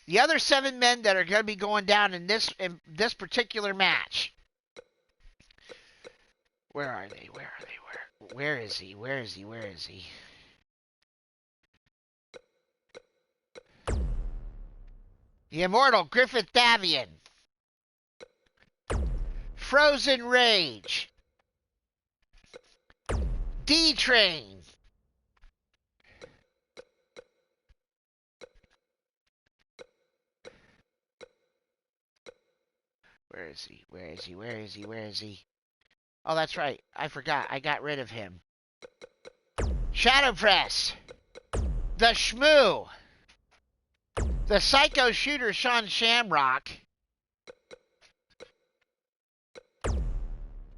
The other 7 men that are going to be going down in this particular match. Where are they? Where are they? Where is he? Where is he? Where is he? The immortal Griffith Davian. Frozen Rage. D-Train. Where is he? Where is he? Where is he? Where is he? Oh, that's right. I forgot. I got rid of him. Shadow Press. The Shmoo. The Psycho Shooter Sean Shamrock.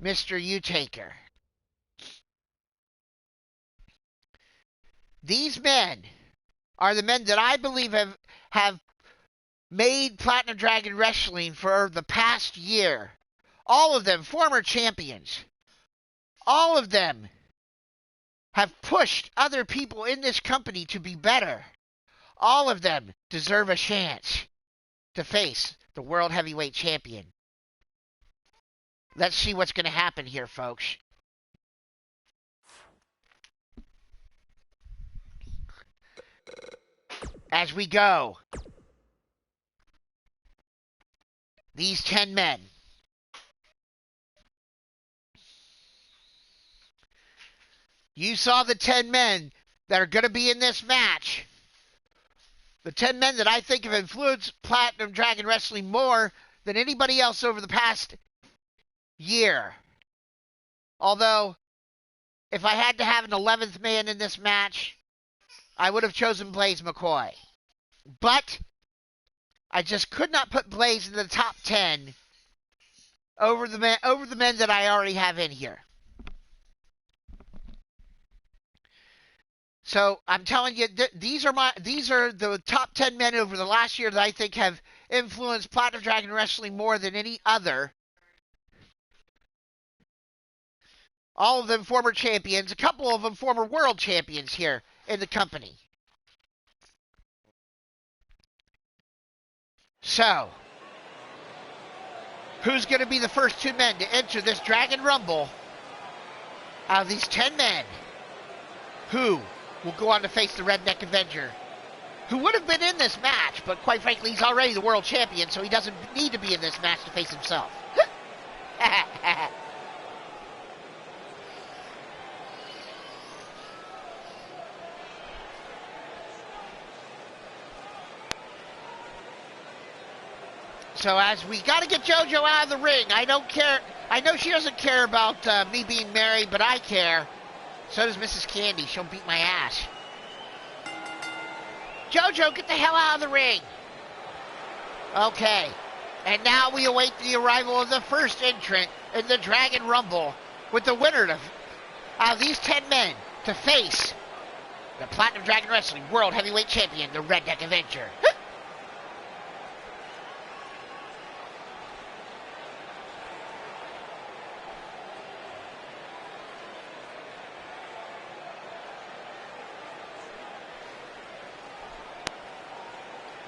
Mr. U-Taker. These men are the men that I believe have made Platinum Dragon Wrestling for the past year. All of them former champions. All of them have pushed other people in this company to be better. All of them deserve a chance to face the World Heavyweight Champion. Let's see what's going to happen here, folks. As we go, these 10 men. You saw the 10 men that are going to be in this match. The 10 men that I think have influenced Platinum Dragon Wrestling more than anybody else over the past year. Although, if I had to have an 11th man in this match, I would have chosen Blaze McCoy. But I just could not put Blaze in the top 10 over the men that I already have in here. So I'm telling you, these are the top 10 men over the last year that I think have influenced Platinum Dragon Wrestling more than any other. All of them former champions, a couple of them former world champions here in the company. So, who's going to be the first 2 men to enter this Dragon Rumble out of these 10 men? Who will go on to face the Redneck Avenger, who would have been in this match, but quite frankly, he's already the world champion, so he doesn't need to be in this match to face himself. So as we got to get JoJo out of the ring, I don't care. I know she doesn't care about me being married, but I care. So does Mrs. Candy. She'll beat my ass. JoJo, get the hell out of the ring. Okay. And now we await the arrival of the first entrant in the Dragon Rumble, with the winner out of these 10 men to face the Platinum Dragon Wrestling World Heavyweight Champion, the Redneck Avenger.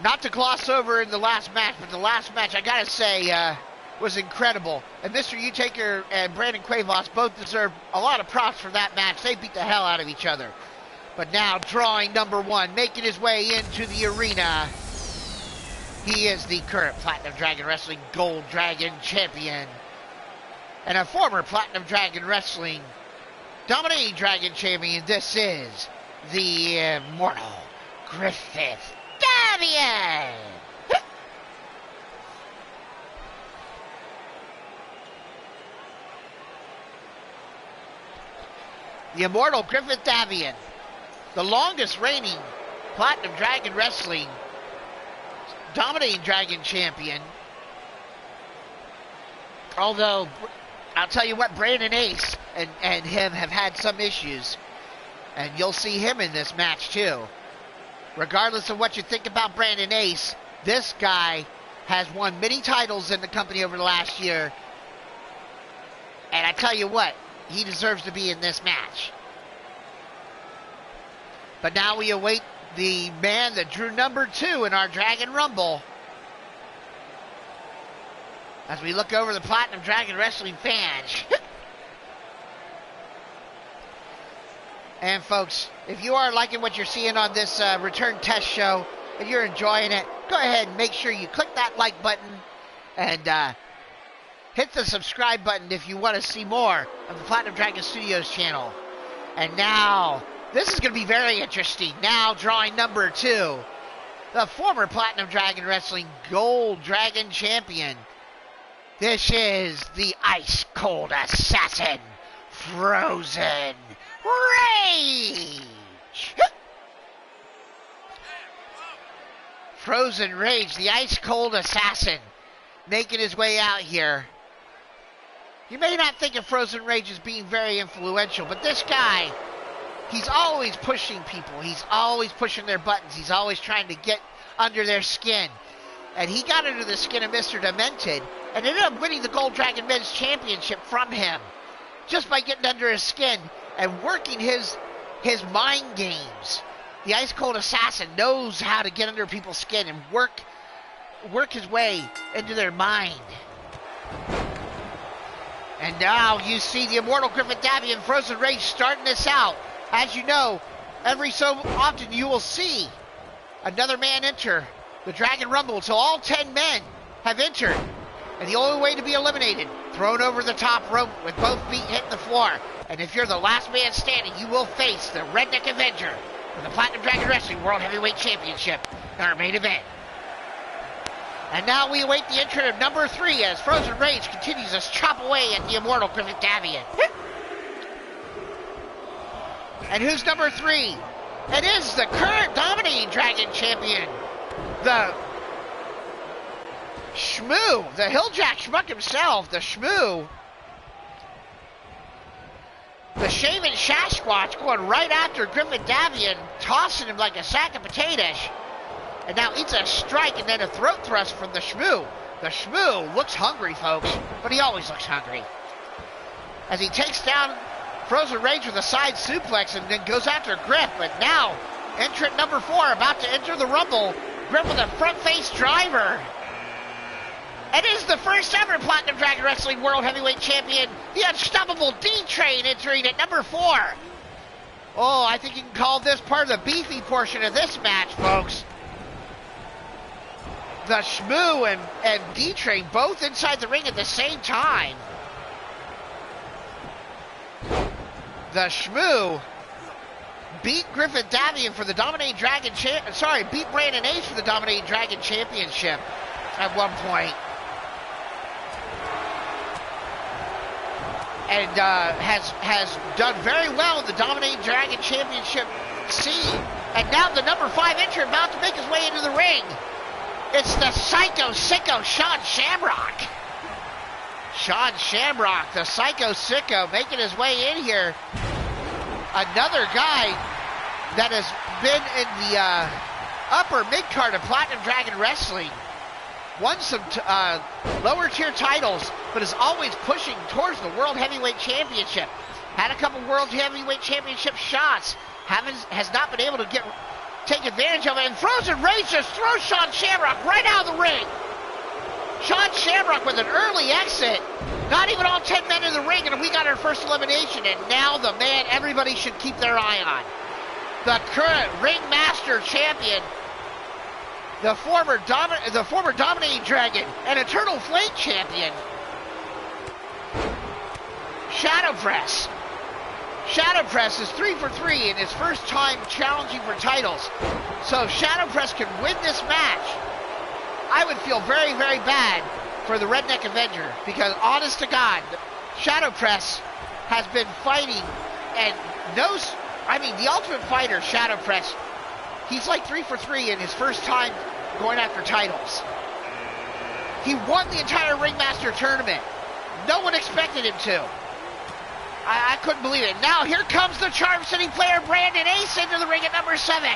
Not to gloss over in the last match, but the last match, I gotta say, was incredible. And Mr. Utaker and Brandon Quavos both deserve a lot of props for that match. They beat the hell out of each other. But now, drawing number one, making his way into the arena, he is the current Platinum Dragon Wrestling Gold Dragon Champion, and a former Platinum Dragon Wrestling Dominating Dragon Champion. This is the Immortal Griffith Davian! The Immortal Griffith Davian, the longest reigning Platinum Dragon Wrestling Dominating Dragon Champion. Although, I'll tell you what, Brandon Ace and him have had some issues. And you'll see him in this match too. Regardless of what you think about Brandon Ace, this guy has won many titles in the company over the last year. And I tell you what, he deserves to be in this match. But now we await the man that drew number 2 in our Dragon Rumble. As we look over the Platinum Dragon Wrestling fans. And folks, if you are liking what you're seeing on this return test show, and you're enjoying it, go ahead and make sure you click that like button and hit the subscribe button if you want to see more of the Platinum Dragon Studios channel. And now, this is going to be very interesting. Now drawing number 2, the former Platinum Dragon Wrestling Gold Dragon Champion. This is the Ice Cold Assassin, Frozen Rage. Frozen Rage, the Ice Cold Assassin, making his way out here. You may not think of Frozen Rage as being very influential, but this guy, he's always pushing people. He's always pushing their buttons. He's always trying to get under their skin. And he got under the skin of Mr. Demented and ended up winning the Gold Dragon Men's Championship from him just by getting under his skin and working his mind games. The Ice Cold Assassin knows how to get under people's skin and work his way into their mind. And now you see the Immortal Griffith Davian and Frozen Rage starting this out. As you know, every so often you will see another man enter the Dragon Rumble until all 10 men have entered. And the only way to be eliminated, thrown over the top rope with both feet hitting the floor. And if you're the last man standing, you will face the Redneck Avenger for the Platinum Dragon Wrestling World Heavyweight Championship in our main event. And now we await the entrant of number 3 as Frozen Rage continues to chop away at the Immortal Griffith Davian. And who's number 3? It is the current Dominating Dragon Champion, the Shmoo, the Hilljack Schmuck himself, the Shmoo. The Shaman Sasquatch going right after Griffith Davian, tossing him like a sack of potatoes. And now eats a strike and then a throat thrust from the Shmoo. The Shmoo looks hungry, folks, but he always looks hungry. As he takes down Frozen Rage with a side suplex and then goes after Griff. But now, entrant number 4 about to enter the Rumble. Griff with a front face driver. It is the first ever Platinum Dragon Wrestling World Heavyweight Champion, the Unstoppable D-Train, entering at number 4. Oh, I think you can call this part of the beefy portion of this match, folks. The Shmoo and D-Train both inside the ring at the same time. The Shmoo beat Griffith Davian for the Dominating Dragon beat Brandon Ace for the Dominating Dragon Championship. at one point. And has done very well in the Dominating Dragon Championship scene. And now the number 5 entrant about to make his way into the ring. It's the Psycho Sicko, Sean Shamrock. Sean Shamrock, the Psycho Sicko, making his way in here. Another guy that has been in the upper mid-card of Platinum Dragon Wrestling. Won some lower tier titles, but is always pushing towards the World Heavyweight Championship. Had a couple World Heavyweight Championship shots. Has not been able to take advantage of it. And Frozen Rage just throws Sean Shamrock right out of the ring. Sean Shamrock with an early exit. Not even all 10 men in the ring, and we got our first elimination. And now the man everybody should keep their eye on. The current Ringmaster Champion. The former Dominating Dragon and Eternal Flame Champion, Shadow Press. Shadow Press is 3 for 3 in his first time challenging for titles. So if Shadow Press can win this match, I would feel very, very bad for the Redneck Avenger, because honest to God, Shadow Press has been fighting and knows, the Ultimate Fighter, Shadow Press, he's like 3 for 3 in his first time going after titles. He won the entire Ringmaster tournament. No one expected him to. I couldn't believe it. Now here comes the Charm City player Brandon Ace into the ring at number 7.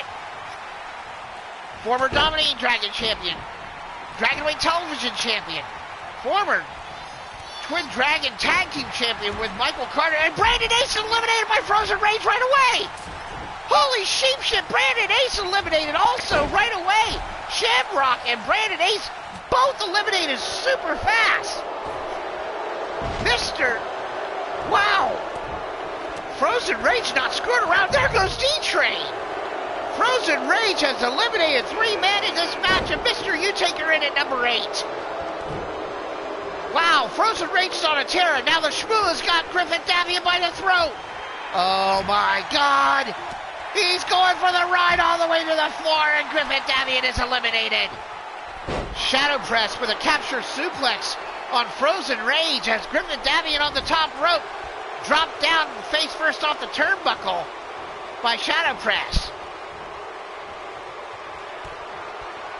Former Dominating Dragon Champion. Dragonweight Television Champion. Former Twin Dragon Tag Team Champion with Michael Carter. And Brandon Ace eliminated by Frozen Rage right away. Holy sheep shit, Brandon Ace eliminated also right away. Shamrock and Brandon Ace both eliminated super fast. Wow. Frozen Rage not screwing around. There goes D-Train. Frozen Rage has eliminated 3 men in this match, and Mr. U-Taker in at number 8. Wow, Frozen Rage is on a tear, and now the Shmoo has got Griffin Davian by the throat. Oh my God. He's going for the ride all the way to the floor, and Griffin Davian is eliminated. Shadow Press with a capture suplex on Frozen Rage as Griffin Davian on the top rope dropped down face first off the turnbuckle by Shadow Press.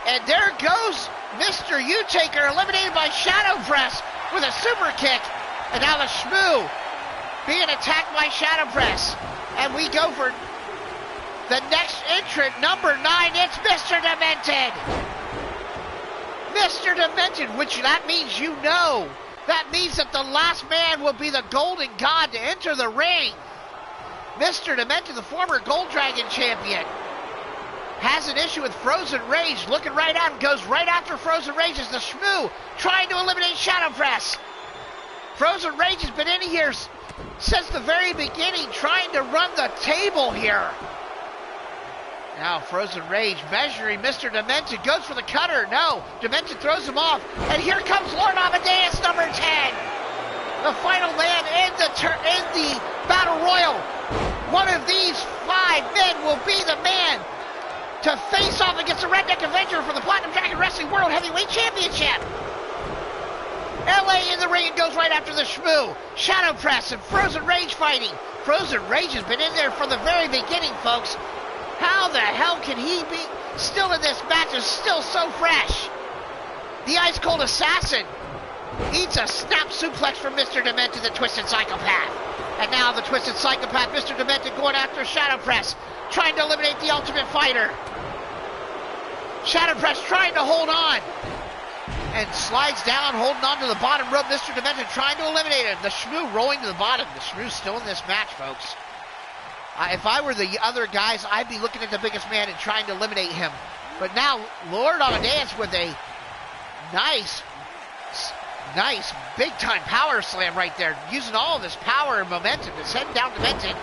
And there goes Mr. U-Taker eliminated by Shadow Press with a super kick. And now the Shmoo being attacked by Shadow Press. And we go for the next entrant, number 9, it's Mr. Demented. Mr. Demented, which that means you know. That means that the last man will be the Golden God to enter the ring. Mr. Demented, the former Gold Dragon Champion, has an issue with Frozen Rage. Looking right at him, goes right after Frozen Rage as the Shmoo trying to eliminate Shadow Press. Frozen Rage has been in here since the very beginning trying to run the table here. Now Frozen Rage measuring Mr. Demented, goes for the cutter. No, Demented throws him off. And here comes Lord Amadeus, number 10. The final man in the Battle Royal. One of these 5 men will be the man to face off against the Redneck Avenger for the Platinum Dragon Wrestling World Heavyweight Championship. LA in the ring and goes right after the Shmoo. Shadow Press and Frozen Rage fighting. Frozen Rage has been in there from the very beginning, folks. How the hell can he be still in this match? Is still so fresh. The Ice Cold Assassin eats a snap suplex from Mr. Demented, the Twisted Psychopath. And now the Twisted Psychopath, Mr. Demented, going after Shadow Press, trying to eliminate the Ultimate Fighter. Shadow Press trying to hold on. And slides down, holding on to the bottom rope. Mr. Demented trying to eliminate him. The Shmoo rolling to the bottom. The Shmoo's still in this match, folks. If I were the other guys, I'd be looking at the biggest man and trying to eliminate him. But now, Lord Amadeus with a nice big-time power slam right there. Using all of his power and momentum to send down Demented.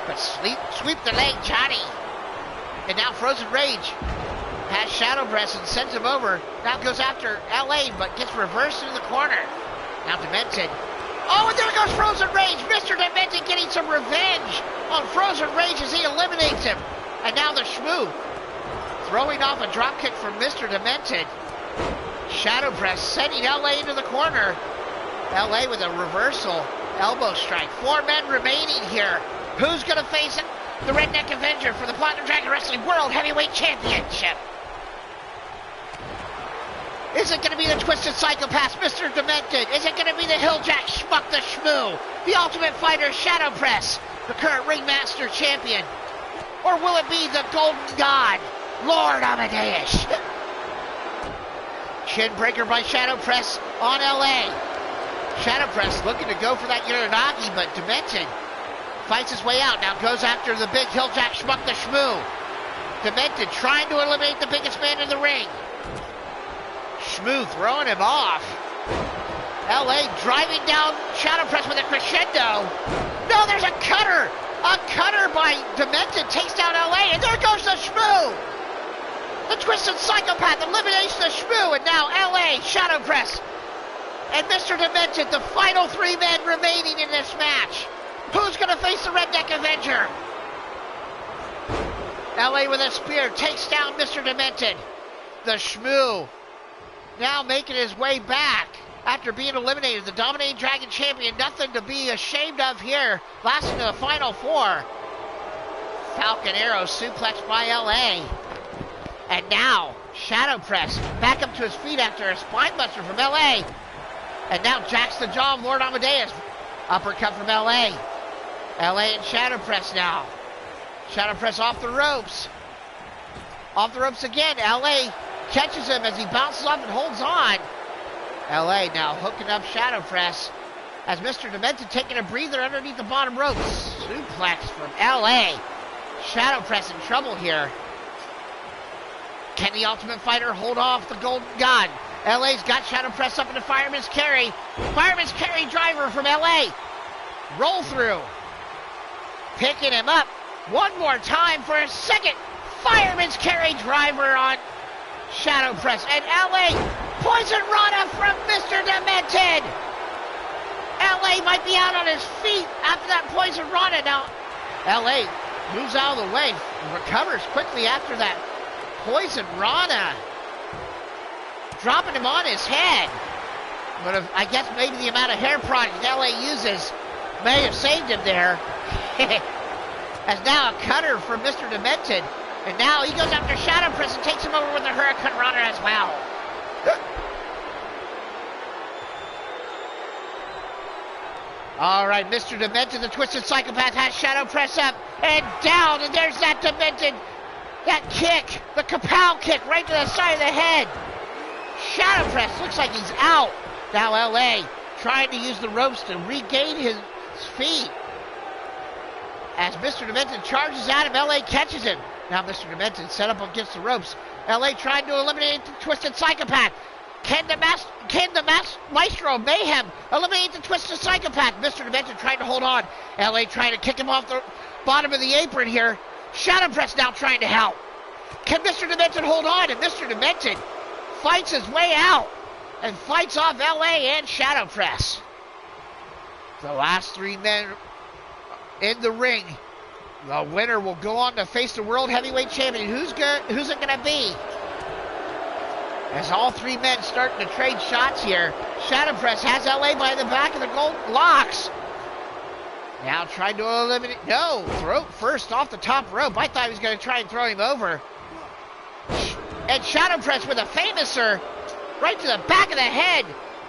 But sweep the leg, Johnny. And now Frozen Rage has Shadow Press and sends him over. Now goes after LA, but gets reversed into the corner. Now Demented. Oh, and there goes Frozen Rage. Mr. Demented getting some revenge on Frozen Rage as he eliminates him. And now the Shmoo throwing off a dropkick from Mr. Demented. Shadow press sending LA into the corner. LA with a reversal elbow strike. 4 men remaining here. Who's going to face it? The Redneck Avenger for the Platinum Dragon Wrestling World Heavyweight Championship. Is it going to be the Twisted Psychopath, Mr. Demented? Is it going to be the Hilljack Schmuck the Shmoo? The Ultimate Fighter Shadow Press, the current Ringmaster Champion? Or will it be the Golden God, Lord Amadeus? Chin breaker by Shadow Press on LA. Shadow Press looking to go for that Uranagi, but Demented fights his way out. Now goes after the big Hilljack Schmuck the Shmoo. Demented trying to eliminate the biggest man in the ring. Shmoo throwing him off. LA driving down Shadow Press with a crescendo. No, there's a cutter. A cutter by Demented takes down LA, and there goes the Shmoo. The Twisted Psychopath, elimination of Shmoo, and now LA, Shadow Press, and Mr. Demented, the final 3 men remaining in this match. Who's going to face the Redneck Avenger? LA with a spear takes down Mr. Demented. The Shmoo now making his way back after being eliminated. The Dominating Dragon Champion, nothing to be ashamed of here. Lasting to the final 4. Falcon Arrow suplex by LA. And now, Shadow Press back up to his feet after a spine buster from LA. And now jacks the jaw of Lord Amadeus. Uppercut from LA. LA and Shadow Press now. Shadow Press off the ropes. Off the ropes again. LA catches him as he bounces off and holds on. LA now hooking up Shadow Press as Mr. Demented taking a breather underneath the bottom ropes. Suplex from LA. Shadow Press in trouble here. Can the Ultimate Fighter hold off the Golden God? LA's got Shadow Press up in the Fireman's Carry. Fireman's Carry driver from LA. Roll through. Picking him up one more time for a second Fireman's Carry driver on Shadow Press. And LA, Poison Rana from Mr. Demented. LA might be out on his feet after that Poison Rana. Now, LA moves out of the way, recovers quickly after that Poison Rana. Dropping him on his head. But I guess maybe the amount of hair product LA uses may have saved him there. As now a cutter from Mr. Demented. And now he goes after Shadow Press and takes him over with a Hurricane Runner as well. All right, Mr. Demented, the Twisted Psychopath, has Shadow Press up and down. And there's that Demented, that kick, the kapow kick right to the side of the head. Shadow Press looks like he's out. Now LA trying to use the ropes to regain his feet. As Mr. Demented charges at him, LA catches him. Now Mr. Demented set up against the ropes. LA trying to eliminate the Twisted Psychopath. Can the Maestro Mayhem eliminate the Twisted Psychopath? Mr. Demented trying to hold on. LA trying to kick him off the bottom of the apron here. Shadow Press now trying to help. Can Mr. Demented hold on? And Mr. Demented fights his way out and fights off LA and Shadow Press. The last 3 men in the ring. The winner will go on to face the World Heavyweight Champion. Who's it going to be? As all 3 men starting to trade shots here. Shadow Press has LA by the back of the gold locks. Now trying to eliminate. No, throat first off the top rope. I thought he was going to try and throw him over. And Shadow Press with a famouser right to the back of the head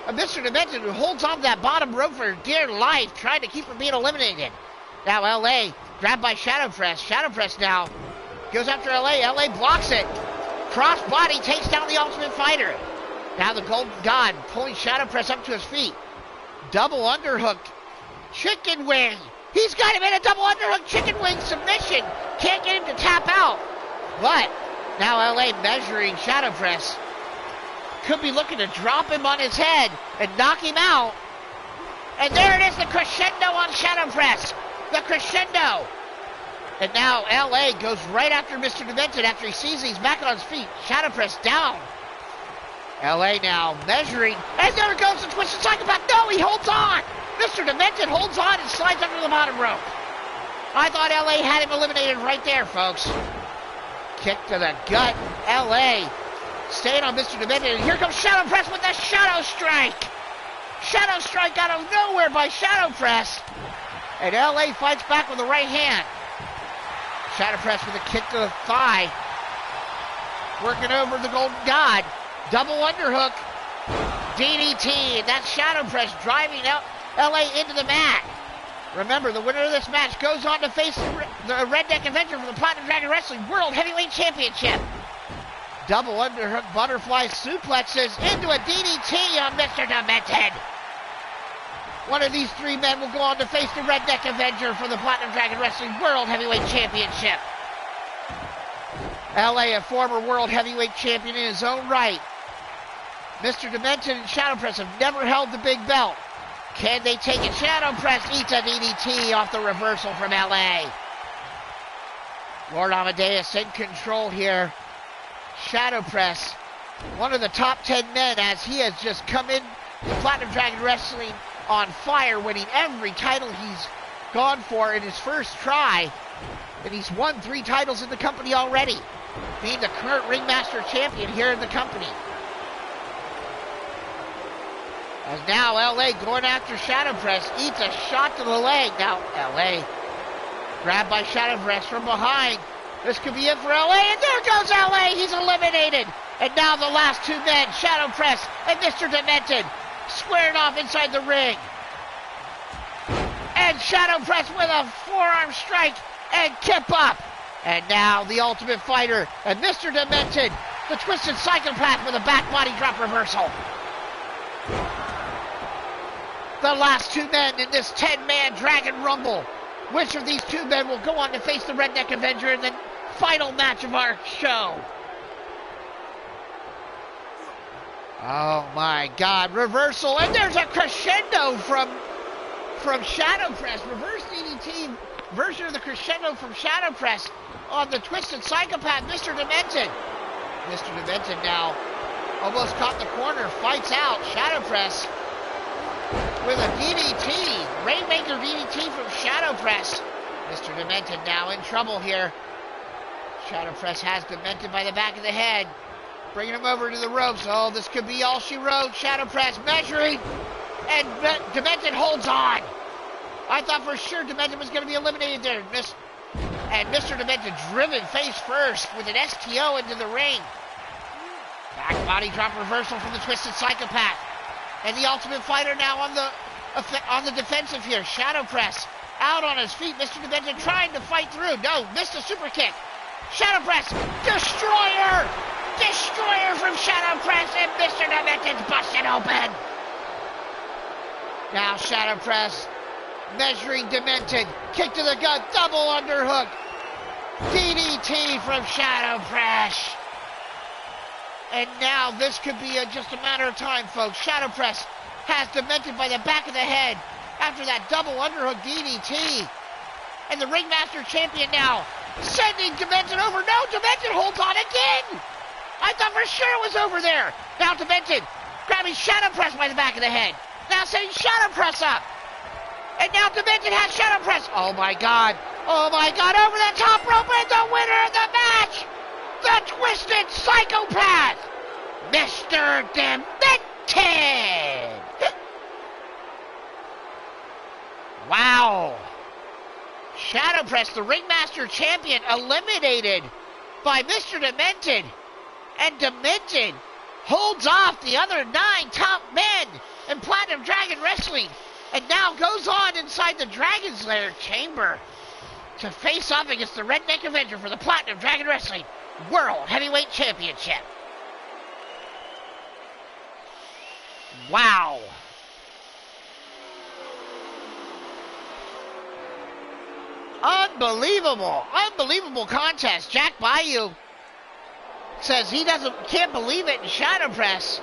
of Mr. Demented, who holds on to that bottom rope for dear life, trying to keep from being eliminated. Now LA grabbed by Shadow Press. Shadow Press now goes after LA. LA blocks it. Cross body takes down the Ultimate Fighter. Now the Golden God pulling Shadow Press up to his feet. Double underhook. Chicken wing. He's got him in a double underhook chicken wing submission. Can't get him to tap out. But now LA measuring Shadow Press. Could be looking to drop him on his head and knock him out. And there it is, the crescendo on Shadow Press. The crescendo. And now LA goes right after Mr. Demented after he sees he's back on his feet. Shadow Press down. LA now measuring. And there goes the Twisted Psychopath. No, he holds on. Mr. Demented holds on and slides under the bottom rope. I thought LA had him eliminated right there, folks. Kick to the gut. LA Staying on Mr. Demented, and here comes Shadow Press with the Shadow Strike. Shadow Strike out of nowhere by Shadow Press. And LA fights back with the right hand. Shadow Press with a kick to the thigh. Working over the Golden God. Double underhook. DDT. And that's Shadow Press driving out LA into the mat. Remember, the winner of this match goes on to face the Redneck Avenger for the Platinum Dragon Wrestling World Heavyweight Championship. Double underhook butterfly suplexes into a DDT on Mr. Demented. One of these three men will go on to face the Redneck Avenger for the Platinum Dragon Wrestling World Heavyweight Championship. LA, a former World Heavyweight Champion in his own right. Mr. Demented and Shadow Press have never held the big belt. Can they take it? Shadow Press eats a DDT off the reversal from LA. Lord Amadeus in control here. Shadow Press, one of the top 10 men, as he has just come in to Platinum Dragon Wrestling on fire, winning every title he's gone for in his first try. And he's won 3 titles in the company already, being the current Ringmaster Champion here in the company. As now LA going after Shadow Press, eats a shot to the leg. Now LA grabbed by Shadow Press from behind. This could be it for LA, and there goes LA. He's eliminated. And now the last 2 men, Shadow Press and Mr. Demented, squared off inside the ring. And Shadow Press with a forearm strike and kip up. And now the Ultimate Fighter and Mr. Demented, the Twisted Psychopath with a back body drop reversal. The last 2 men in this 10-man Dragon Rumble. Which of these 2 men will go on to face the Redneck Avenger in the final match of our show? Oh my God, reversal, and there's a crescendo from Shadow Press. Reverse DDT version of the crescendo from Shadow Press on the Twisted Psychopath, Mr. Demented. Mr. Demented now almost caught the corner, fights out. Shadow Press with a DDT, Rainmaker DDT from Shadow Press. Mr. Demented now in trouble here. Shadow Press has Demented by the back of the head, bringing him over to the ropes. Oh, this could be all she wrote. Shadow Press measuring, and Demented holds on. I thought for sure Demented was going to be eliminated there. And Mr. Demented driven face first with an STO into the ring. Back body drop reversal from the Twisted Psychopath. And the Ultimate Fighter now on the defensive here. Shadow Press out on his feet. Mr. Demented trying to fight through. No, missed a super kick. Shadow Press, Destroyer! Destroyer from Shadow Press, and Mr. Demented's busted open. Now Shadow Press measuring Demented. Kick to the gut, double underhook. DDT from Shadow Press. And now this could be just a matter of time, folks. Shadow Press has Demented by the back of the head after that double underhook DDT. And the Ringmaster Champion now sending Demented over. No, Demented holds on again. I thought for sure it was over there. Now Demented grabbing Shadow Press by the back of the head. Now sending Shadow Press up. And now Demented has Shadow Press. Oh my God. Oh my God. Over the top rope, and the winner of the match, the Twisted Psychopath, Mr. Demented. Wow. Shadow Press, the Ringmaster Champion, eliminated by Mr. Demented. And Demented holds off the other 9 top men in Platinum Dragon Wrestling. And now goes on inside the Dragon's Lair chamber to face off against the Redneck Avenger for the Platinum Dragon Wrestling World Heavyweight Championship. Wow. Unbelievable. Unbelievable contest. Jack Bayou says he can't believe it in Shadow Press.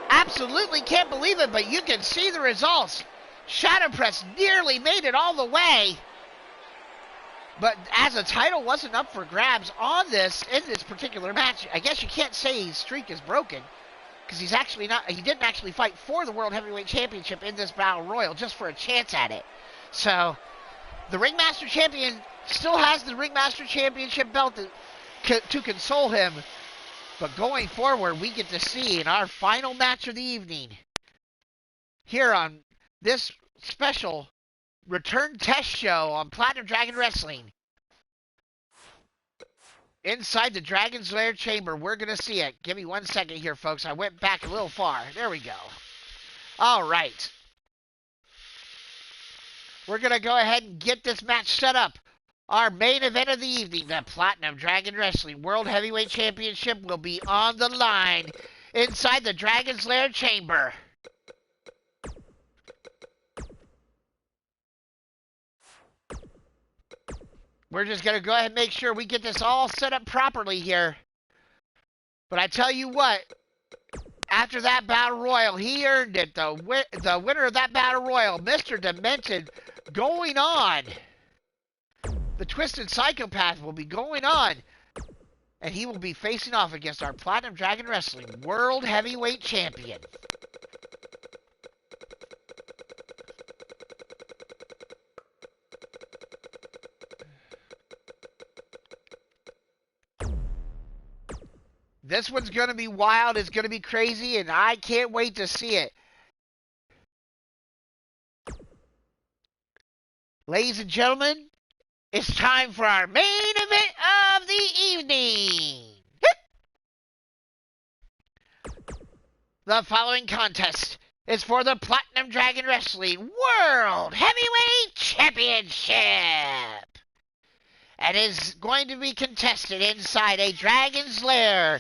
Absolutely can't believe it, but you can see the results. Shadow Press nearly made it all the way. But as a title wasn't up for grabs in this particular match, I guess you can't say his streak is broken, because he didn't actually fight for the World Heavyweight Championship in this Battle Royal, just for a chance at it. So the Ringmaster Champion still has the Ringmaster Championship belt to console him But going forward, we get to see in our final match of the evening here on this special return test show on Platinum Dragon Wrestling. Inside the Dragon's Lair chamber, we're going to see it. Give me 1 second here, folks. I went back a little far. There we go. All right. We're going to go ahead and get this match set up. Our main event of the evening, the Platinum Dragon Wrestling World Heavyweight Championship, will be on the line inside the Dragon's Lair chamber. We're just going to go ahead and make sure we get this all set up properly here. But I tell you what, after that Battle Royal, he earned it. The winner of that Battle Royal, Mr. Demented, going on. The Twisted Psychopath will be going on. And he will be facing off against our Platinum Dragon Wrestling World Heavyweight Champion. This one's going to be wild, it's going to be crazy, and I can't wait to see it. Ladies and gentlemen, it's time for our main event of the evening. The following contest is for the Platinum Dragon Wrestling World Heavyweight Championship. And is going to be contested inside a Dragon's Lair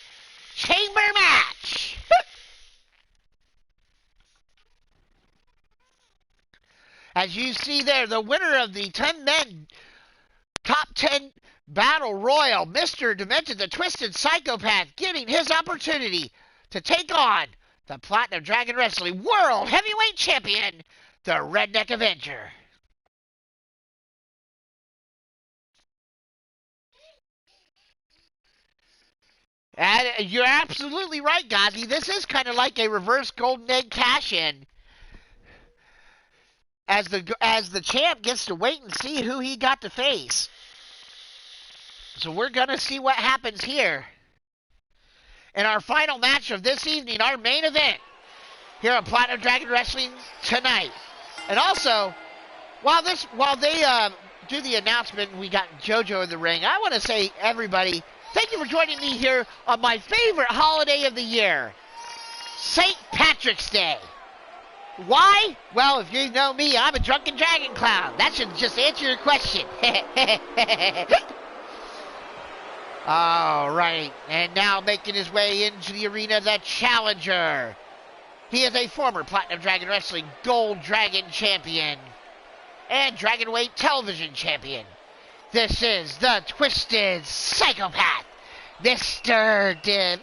chamber match. As you see there, the winner of the 10-men top 10 Battle Royal, Mr. Demented, the Twisted Psychopath, getting his opportunity to take on the Platinum Dragon Wrestling World Heavyweight Champion, the Redneck Avenger. And you're absolutely right, Ghazi. This is kind of like a reverse golden egg cash-in. As the champ gets to wait and see who he got to face. So we're going to see what happens here. In our final match of this evening, our main event here on Platinum Dragon Wrestling tonight. And also, while they do the announcement, we got JoJo in the ring, I want to say, everybody, thank you for joining me here on my favorite holiday of the year, St. Patrick's Day. Why? Well, if you know me, I'm a drunken dragon clown. That should just answer your question. All right, and now making his way into the arena, the challenger. He is a former Platinum Dragon Wrestling Gold Dragon Champion and Dragonweight Television Champion. This is the Twisted Psychopath, Mr. Demented.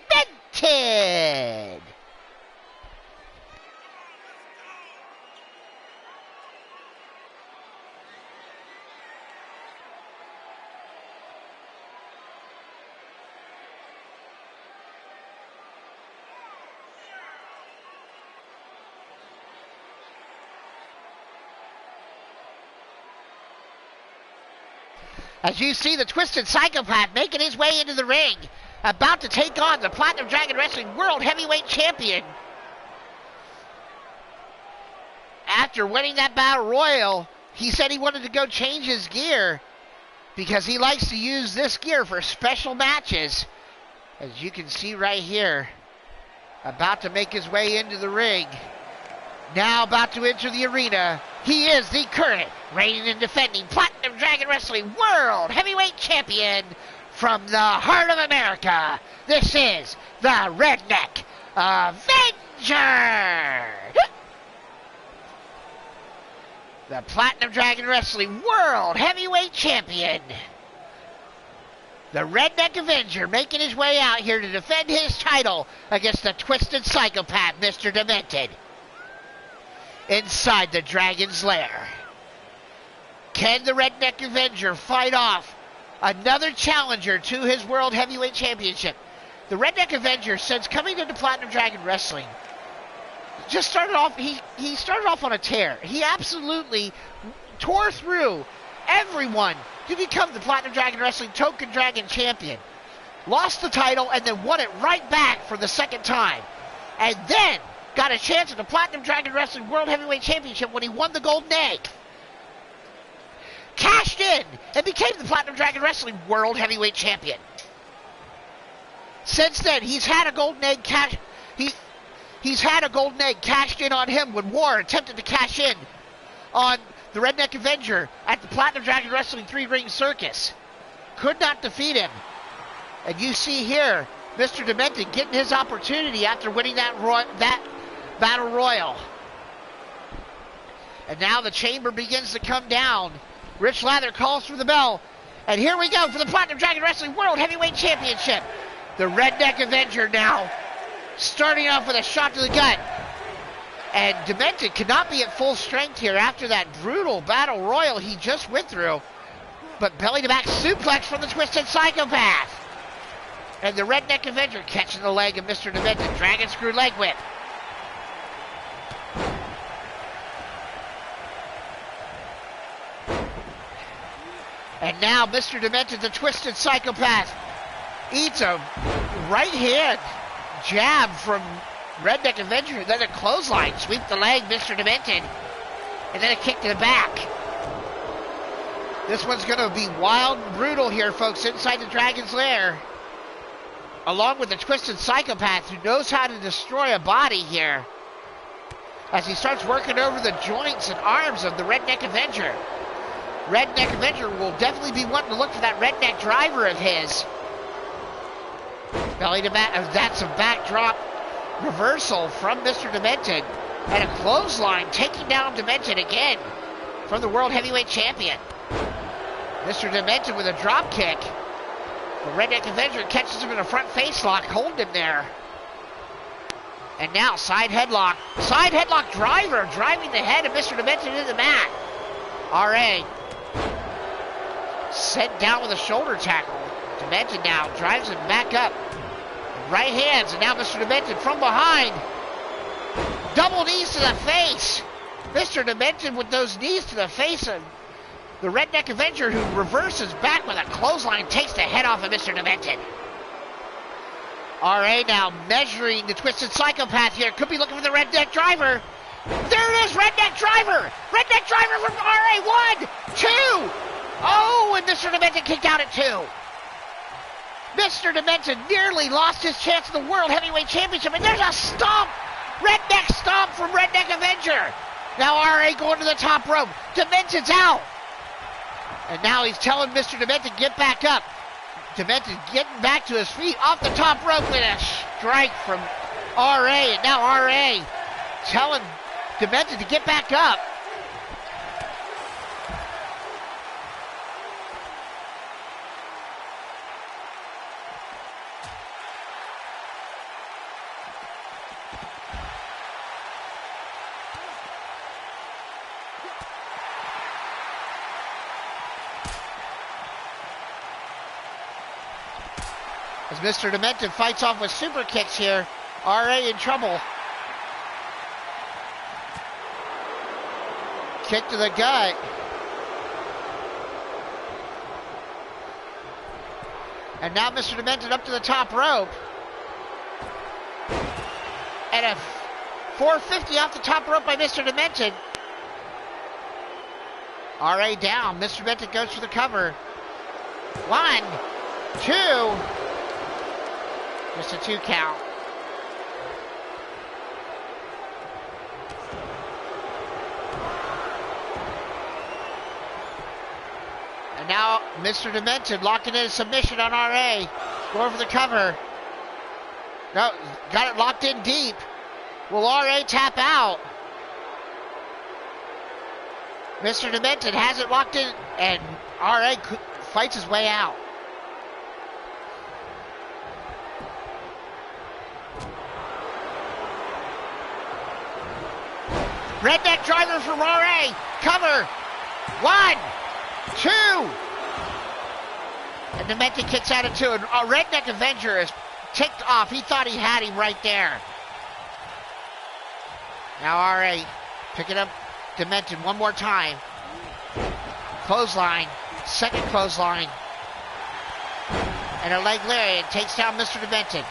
As you see the Twisted Psychopath making his way into the ring, about to take on the Platinum Dragon Wrestling World Heavyweight Champion. After winning that Battle Royal, he said he wanted to go change his gear because he likes to use this gear for special matches. As you can see right here, about to make his way into the ring. Now about to enter the arena, he is the current reigning and defending Platinum Dragon Wrestling World Heavyweight Champion from the heart of America. This is the Redneck Avenger. The Platinum Dragon Wrestling World Heavyweight Champion. The Redneck Avenger making his way out here to defend his title against the Twisted Psychopath, Mr. Demented. Inside the Dragon's Lair. Can the Redneck Avenger fight off another challenger to his World Heavyweight Championship? The Redneck Avenger, since coming into Platinum Dragon Wrestling, just started off, he started off on a tear. He absolutely tore through everyone to become the Platinum Dragon Wrestling Token Dragon Champion. lost the title, and then won it right back for the second time. And then got a chance at the Platinum Dragon Wrestling World Heavyweight Championship when he won the Golden Egg. Cashed in and became the Platinum Dragon Wrestling World Heavyweight Champion. Since then, he's had a Golden Egg He's had a Golden Egg cashed in on him when War attempted to cash in on the Redneck Avenger at the Platinum Dragon Wrestling 3-Ring Circus. Could not defeat him. And you see here, Mr. Demented getting his opportunity after winning that Battle Royal. And now the chamber begins to come down. Rich Lather calls for the bell. And here we go for the Platinum Dragon Wrestling World Heavyweight Championship. The Redneck Avenger now starting off with a shot to the gut. And Demented cannot be at full strength here after that brutal Battle Royal he just went through. But belly-to-back suplex from the Twisted Psychopath. And the Redneck Avenger catching the leg of Mr. Demented. Dragon Screw Leg Whip. And now Mr. Demented, the Twisted Psychopath, eats a right hand jab from Redneck Avenger, then a clothesline, sweep the leg, Mr. Demented, and then a kick to the back. This one's going to be wild and brutal here, folks, inside the Dragon's Lair. Along with the Twisted Psychopath, who knows how to destroy a body here, as he starts working over the joints and arms of the Redneck Avenger. Redneck Avenger will definitely be wanting to look for that redneck driver of his. Belly to back, that's a backdrop reversal from Mr. Demented. And a clothesline taking down Demented again from the World Heavyweight Champion. Mr. Demented with a drop kick. The Redneck Avenger catches him in a front face lock, holding him there. And now side headlock. Side headlock driver driving the head of Mr. Demented into the mat. R.A. sent down with a shoulder tackle. Demented now drives him back up. Right hands, and now Mr. Demented from behind. Double knees to the face. Mr. Demented with those knees to the face of the Redneck Avenger, who reverses back with a clothesline, takes the head off of Mr. Demented. R.A. now measuring the Twisted Psychopath here. Could be looking for the Redneck Driver. There it is, Redneck Driver! Redneck Driver from R.A. 1, 2. Oh, and Mr. Demented kicked out at 2. Mr. Demented nearly lost his chance at the World Heavyweight Championship, and there's a stomp! Redneck stomp from Redneck Avenger. Now R.A. going to the top rope. Demented's out. And now he's telling Mr. Demented, get back up. Demented getting back to his feet off the top rope with a strike from R.A. And now R.A. telling Demented to get back up. As Mr. Demented fights off with super kicks here, R.A. in trouble. Kick to the gut. And now Mr. Demented up to the top rope. And a 450 off the top rope by Mr. Demented. R.A. down. Mr. Demented goes for the cover. 1, 2. Just a 2 count. And now Mr. Demented locking in a submission on R.A. Going for the cover. No, got it locked in deep. Will R.A. tap out? Mr. Demented has it locked in, and R.A. fights his way out. Redneck Driver from R.A. Cover. 1, 2. And Demented kicks out at 2. And Redneck Avenger is ticked off. He thought he had him right there. Now R.A. picking up Demented one more time. Clothesline. Second clothesline. and a leg lariat takes down Mr. Demented.